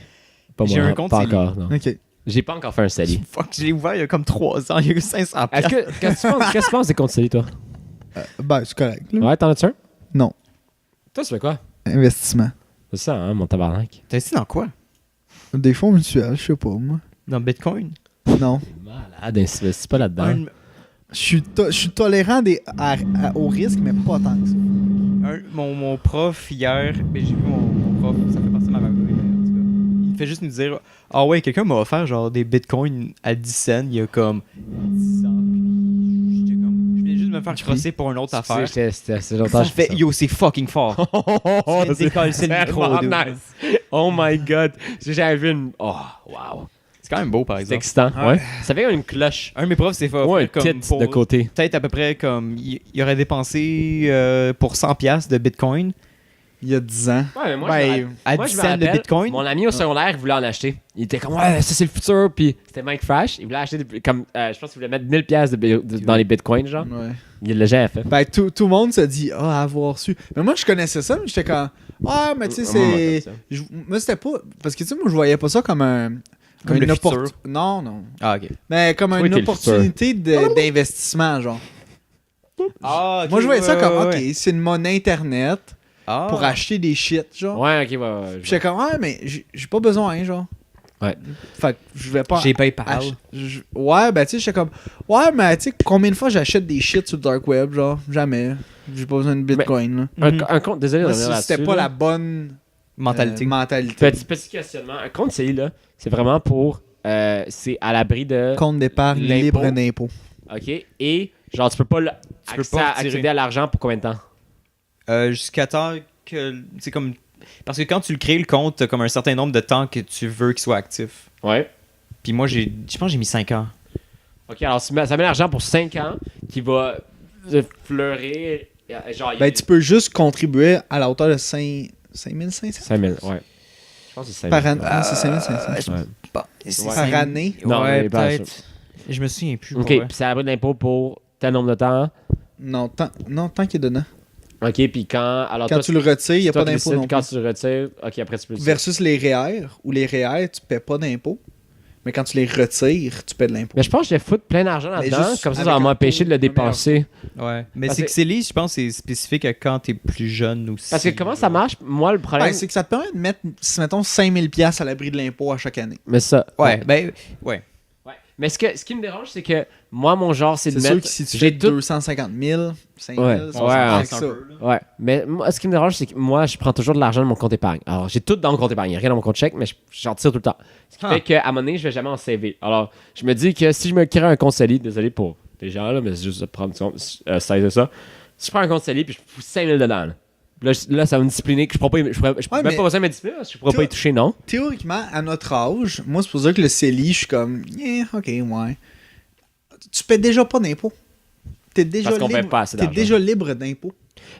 Pas J'ai moi, un compte pas CELI. encore, non. Ok. J'ai pas encore fait un CELI. Fuck, je l'ai ouvert il y a comme 3 ans. Il y a eu 500 Est-ce que, qu'est-ce que tu penses des comptes CELI, toi? Ben, c'est correct. Là. Ouais, t'en as-tu un? Non. Toi, tu fais quoi? Investissement. C'est ça, hein, mon tabarnak. T'as essayé dans quoi? Des fonds mutuels, je sais pas, moi. Dans Bitcoin? Non. Malade, investis pas là-dedans. Je suis tolérant au risque, mais pas tant que ça. Mon prof hier, mais j'ai vu mon prof, ça fait partie de ma memory, mais en tout cas, il fait juste nous dire ah ouais, quelqu'un m'a offert genre des bitcoins à 10 cents il y a comme 10 ans. Puis j'étais comme, je venais juste de me faire crosser pour une autre affaire. C'est longtemps que Je je fais fais yo, c'est fucking fort. Oh, Tu viens de décoller le micro, tellement dude. nice. Oh my god. J'ai jamais vu une... Oh, wow. C'est quand même beau par C'est exemple. excitant. Ouais. Ça fait comme une cloche. Un de mes profs s'est fait Ou un offrir comme kit pour de côté. peut-être à peu près comme il aurait dépensé pour 100$ de bitcoin Il y a 10 ans. Ouais, mais moi, Ben, à moi, 10 je me cents de rappelle, bitcoin. mon ami au secondaire, il voulait en acheter. Il était comme, ouais, ça c'est le futur. Puis c'était Mike Frash. Il voulait acheter, comme, je pense qu'il voulait mettre 1000$ dans les bitcoins, genre. Ouais. Il l'a jamais fait. Ben, tout le monde se dit, avoir su. Mais moi, je connaissais ça, mais j'étais comme, ah, mais tu sais, c'est. Moi, c'était pas. Parce que, tu sais, moi, je voyais pas ça comme un. Comme le futur. Non, non. Ah ok. Mais comme Oui, une t'es le opportunité d'investissement, genre. Ah, Moi, je voyais ça comme, ok, c'est une monnaie Internet Ah. pour acheter des shit, genre. Ouais, ok, ouais. Puis j'étais comme, ouais, mais j'ai pas besoin, genre. Ouais. Fait que je vais pas. J'ai PayPal. Ouais, ben, tu sais, j'étais comme, ouais, mais tu sais, combien de fois j'achète des shit sur le dark web, genre, jamais. J'ai pas besoin de bitcoin, là. Un compte, désolé de Moi, revenir c'était là-dessus, pas là. la bonne Mentalité. mentalité. Petit questionnement. Un compte CELI, là, c'est vraiment pour. C'est à l'abri de. Compte d'épargne l'impôt. libre d'impôt. OK? Et, genre, tu peux pas peux pas retirer. accéder à l'argent pour combien de temps? Jusqu'à temps que. C'est comme. Parce que quand tu le crées, le compte, t'as comme un certain nombre de temps que tu veux qu'il soit actif. Ouais. Puis moi, je pense que j'ai mis 5 ans. OK, alors ça met l'argent pour 5 ans qui va fleurir. Genre, Ben, tu peux juste contribuer à la hauteur de 5500 5 000, ouais. Je pense que c'est 5 000. par année. Non, c'est 5500. Ouais. Par année. Non, mais Ouais, pas peut-être. Je me souviens plus. OK, pour vrai. puis c'est à l'abri de l'impôt pour tel nombre de temps. Non, tant qu'il est dedans. OK, puis quand. Alors, Quand toi, tu le retires, il n'y a toi, pas tu d'impôt décides, non Quand plus. tu le retires, OK, après tu peux le Versus les REER, où les REER, tu paies pas d'impôt. Mais quand tu les retires, tu paies de l'impôt. Mais je pense que je vais foutre plein d'argent Mais là-dedans. juste Comme ça avec va un m'empêcher de le taux de dépenser. Ouais. Mais Parce c'est que- que Célie, je pense que c'est spécifique à quand t'es plus jeune aussi. Parce que comment ça marche? Moi, le problème. Ben, c'est que ça te permet de mettre, si mettons, 5000$ à l'abri de l'impôt à chaque année. Mais ça. Ouais, ben. Ouais. Ouais. Mais ce qui me dérange, c'est que moi, mon genre, c'est de C'est sûr mettre. que si tu j'ai fais tout. 250 000, 5 000, Ouais. ça Ouais, va ouais. faire ça. Ouais. Mais moi, ce qui me dérange, c'est que moi, je prends toujours de l'argent de mon compte épargne. Alors, j'ai tout dans mon compte épargne. Il n'y a rien dans mon compte chèque, mais j'en tire tout le temps. Ce qui fait qu'à un moment donné, je vais jamais en saver. Alors, je me dis que si je me crée un compte CELI, désolé pour les gens, là, mais c'est juste de prendre saisir ça. Si je prends un compte CELI puis je fous 5000 dedans, là, ça va me discipliner que je pourrais Ouais, même mais- pas besoin de me discipliner, parce que je pourrais pas y toucher, non? Théoriquement, à notre âge, moi, c'est pour ça que le CELI, je suis comme, ok, ouais. Tu paies déjà pas d'impôts. T'es déjà Parce qu'on libre. paie pas assez T'es d'argent. déjà libre d'impôts.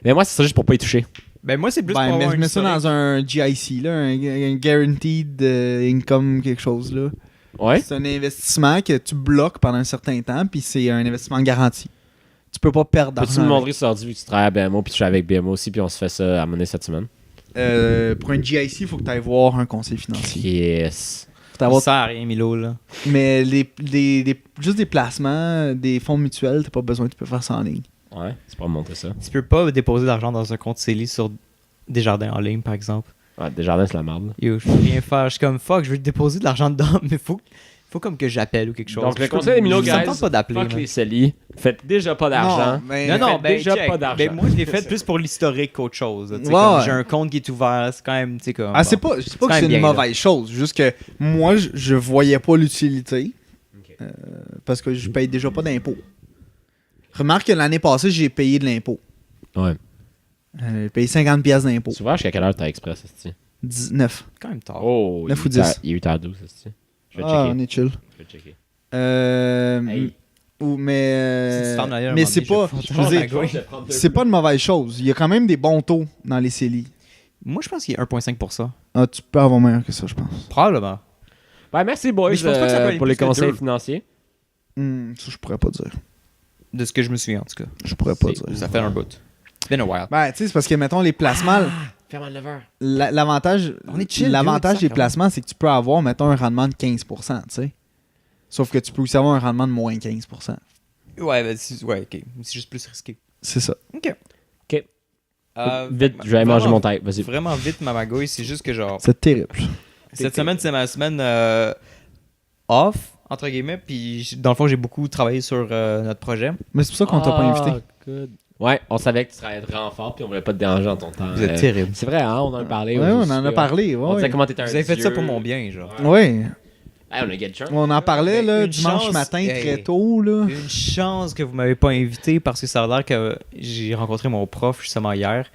Mais moi, c'est ça juste pour pas y toucher. Ben, moi, c'est plus pour Ben, avoir mets ça historique. dans un GIC, là, un Guaranteed Income, quelque chose, là. Ouais? C'est un investissement que tu bloques pendant un certain temps, puis c'est un investissement garanti. Tu peux pas perdre d'argent. Peux-tu me avec. montrer sur ordi vu que tu travailles à BMO puis tu travailles avec BMO aussi puis on se fait ça à monnaie cette semaine? Pour un GIC, il faut que tu ailles voir un conseiller financier. Yes. Faut t'avoir- Ça sert à rien, Milo, là. Mais juste des placements, des fonds mutuels, t'as pas besoin, tu peux faire ça en ligne. Ouais, c'est pas me montrer ça. Tu peux pas déposer d'argent dans un compte CELI sur Desjardins en ligne, par exemple. Ouais, Desjardins, c'est la merde. Yo, je peux rien faire. Je suis comme, fuck, je veux déposer de l'argent dedans, mais faut comme que j'appelle ou quelque chose. Donc, le Je peux- conseil des Milo, Ça me guys, tente pas d'appeler. fuck man. les CELI, faites déjà pas d'argent. mais Non, non, Faites ben, déjà check. pas d'argent. Ben, moi, je l'ai fait plus pour l'historique qu'autre chose. là, tu sais, Ouais, comme ouais. J'ai un compte qui est ouvert, c'est quand même, tu sais, comme... Ah, bon. c'est pas que quand c'est même une bien, mauvaise chose, juste que moi, je voyais pas l'utilité Ok. parce que je paye déjà pas d'impôts. Remarque que l'année passée, j'ai payé de l'impôt. Ouais. J'ai payé 50$ piastres d'impôt. Tu vois jusqu'à quelle heure t'as express, c'est 19. C'est quand même tard. Oh, 9 ou il est 10. Il est 8h12, c'est Je vais Ah, on checker. est chill. Je vais checker. Euh, Hey. mais Si tu fermes la gueule, à un mais moment c'est donné, pas, je je veux dire, Magouille. c'est pas une mauvaise chose. Il y a quand même des bons taux dans les CELI. Moi, je pense qu'il est 1,5%. Ah, tu peux avoir meilleur que ça, je pense. Probablement. Ben, merci, boys, Mais je pense pas que ça peut aller pour les plus que conseils 2. financiers. Ça, je pourrais pas dire. De ce que je me souviens, en tout cas. Je pourrais pas C'est- dire. Ça fait un bout. It's been a while. Ben, tu sais, c'est parce que, mettons, les placements, Ferme à 9h. l'avantage On est chill, l'avantage dude, des ça, placements, c'est que tu peux avoir, mettons, un rendement de 15%, tu sais. Sauf que tu peux aussi avoir un rendement de moins 15%. Ouais, ben, ouais, ok. C'est juste plus risqué. C'est ça. Ok. Ok. Euh, Vite, je vais aller manger mon taille. Vas-y. Vraiment vite, ma magouille, c'est juste que genre... C'est terrible. Cette semaine, c'est ma semaine off, entre guillemets, puis dans le fond, j'ai beaucoup travaillé sur notre projet. Mais c'est pour ça qu'on t'a pas invité. Good. Ouais, on savait que tu travaillais vraiment fort puis on voulait pas te déranger dans ton temps. Vous êtes terrible. C'est vrai, hein, on en a parlé. Ouais, on en a parlé. On disait Ouais. comment t'étais un Vous avez fait ça dieu. pour mon bien, genre. Ouais. Hey, on a get chunk. On en parlait, Mais là, une dimanche chance, matin, hey. très tôt, là. Une chance que vous m'avez pas invité parce que ça a l'air que j'ai rencontré mon prof justement hier.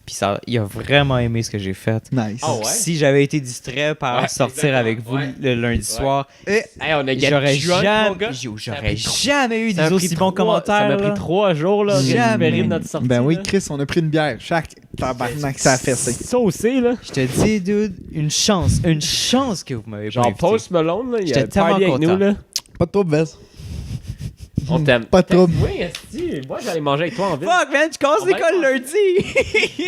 Puis ça, il a vraiment aimé ce que j'ai fait. Nice. Ah ouais? Si j'avais été distrait par Ouais, sortir exactement, avec vous ouais. le lundi Ouais. soir, Hey, on a get j'aurais drunk, mon jamais, gars. j'aurais jamais eu Ça a des pris aussi bons 3 commentaires. Ça m'a pris là. 3 jours, là, Jamais. récupérer de notre sortie. Ben oui, là. Chris, on a pris une bière. Chaque tabarnak, ça a fessé. Saucé, là. Je te dis, dude, une chance que vous m'avez pas Genre invité. Post Malone, là, il a J'étais tellement party avec content. nous, là. Pas de trouble, Vez. On t'aime. Pas de trouble. Oui, esti. Moi, j'allais manger avec toi en ville. Fuck, man, je commence On va l'école y lundi.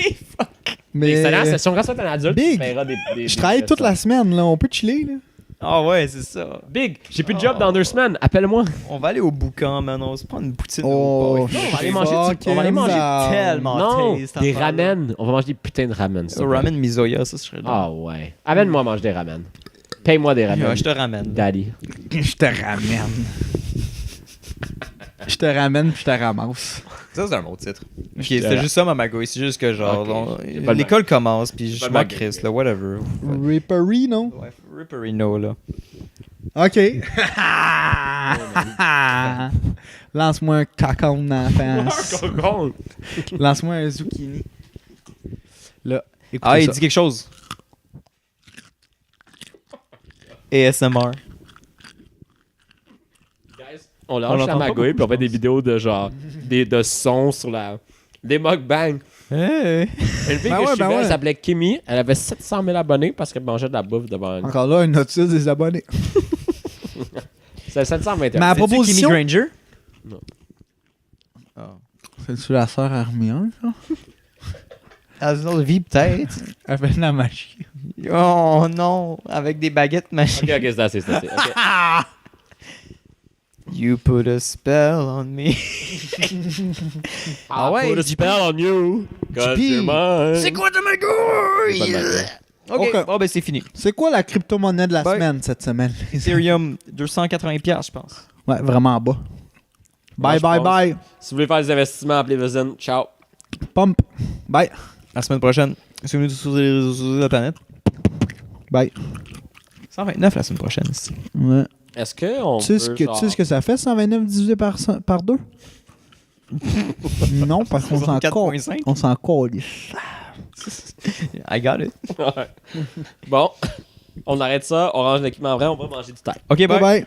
Mais Excellent, session grâce à un adulte. Big. tu paieras des je travaille toute la semaine, là. On peut chiller, là. Ah ouais, c'est ça. Big, j'ai plus de job dans 2 semaines. Appelle-moi. On va aller au boucan, man. On va se prendre une poutine. Oh, au bar. on va aller manger on va aller manger tellement Non, taste, des cette affaire-là. ramen. On va manger des putains de ramen. s'il te Au plaît. ramen misoya, ça serait là. Ah ouais. Amène-moi manger des ramen. Paye-moi des ramen. Ouais, je te ramène. Daddy. Je te ramène. Je te ramène puis je te ramasse. Ça, c'est un bon titre. Ok, te c'était ra- juste ça, ma magouille. C'est juste que, genre, Ok. on- Pas le l'école commence, puis je Pas le m'en mag- crisse, là, whatever. Rippery, non? Ouais, Ripperino, là. OK. Lance-moi un cocon dans la face. Lance-moi un zucchini. Là, écoutez Ah, il ça. dit quelque chose. ASMR. On On lâche la l'entend pas magouille beaucoup, puis on fait je des pense. vidéos de genre de sons sur la des mukbangs. Hey. Une fille Ben que ouais, je suivais, ben ouais. elle s'appelait Kimi. Elle avait 700 000 abonnés parce qu'elle mangeait de la bouffe devant une. Encore là, une notice des abonnés. C'est 721. Mais à C'est-tu Kimmy proposition... Granger? Non. Oh. C'est-tu la sœur Hermione, ça? Dans une autre vie, peut-être. Elle fait de la magie. Oh non, avec des baguettes magiques. Ok, c'est assez. Ok. You put a spell on me. Ah ouais, Put a spell on you. 'Cause JP. you're mine. C'est quoi ta Pas de magouille? magouille. Ok, Ok. bon ben c'est fini. C'est quoi la crypto-monnaie de la Bye. semaine cette semaine? Ethereum, 280$, je pense. Ouais, vraiment bas. Moi, Bye, je bye, pense. bye. Si vous voulez faire des investissements, appelez-vous. Ciao. Pump. Bye. La semaine prochaine, suivez-nous sur les réseaux sociaux de la planète. Bye. 129 la semaine prochaine. ici. Ouais. Est-ce que on Tu sais ce que ça fait, 129 divisé par 2? Non, parce qu'on s'en 64.5. On s'en calisse. I got it. Bon, on arrête ça, on range l'équipement vrai, on va manger du steak. Ok, bye. Bye bye.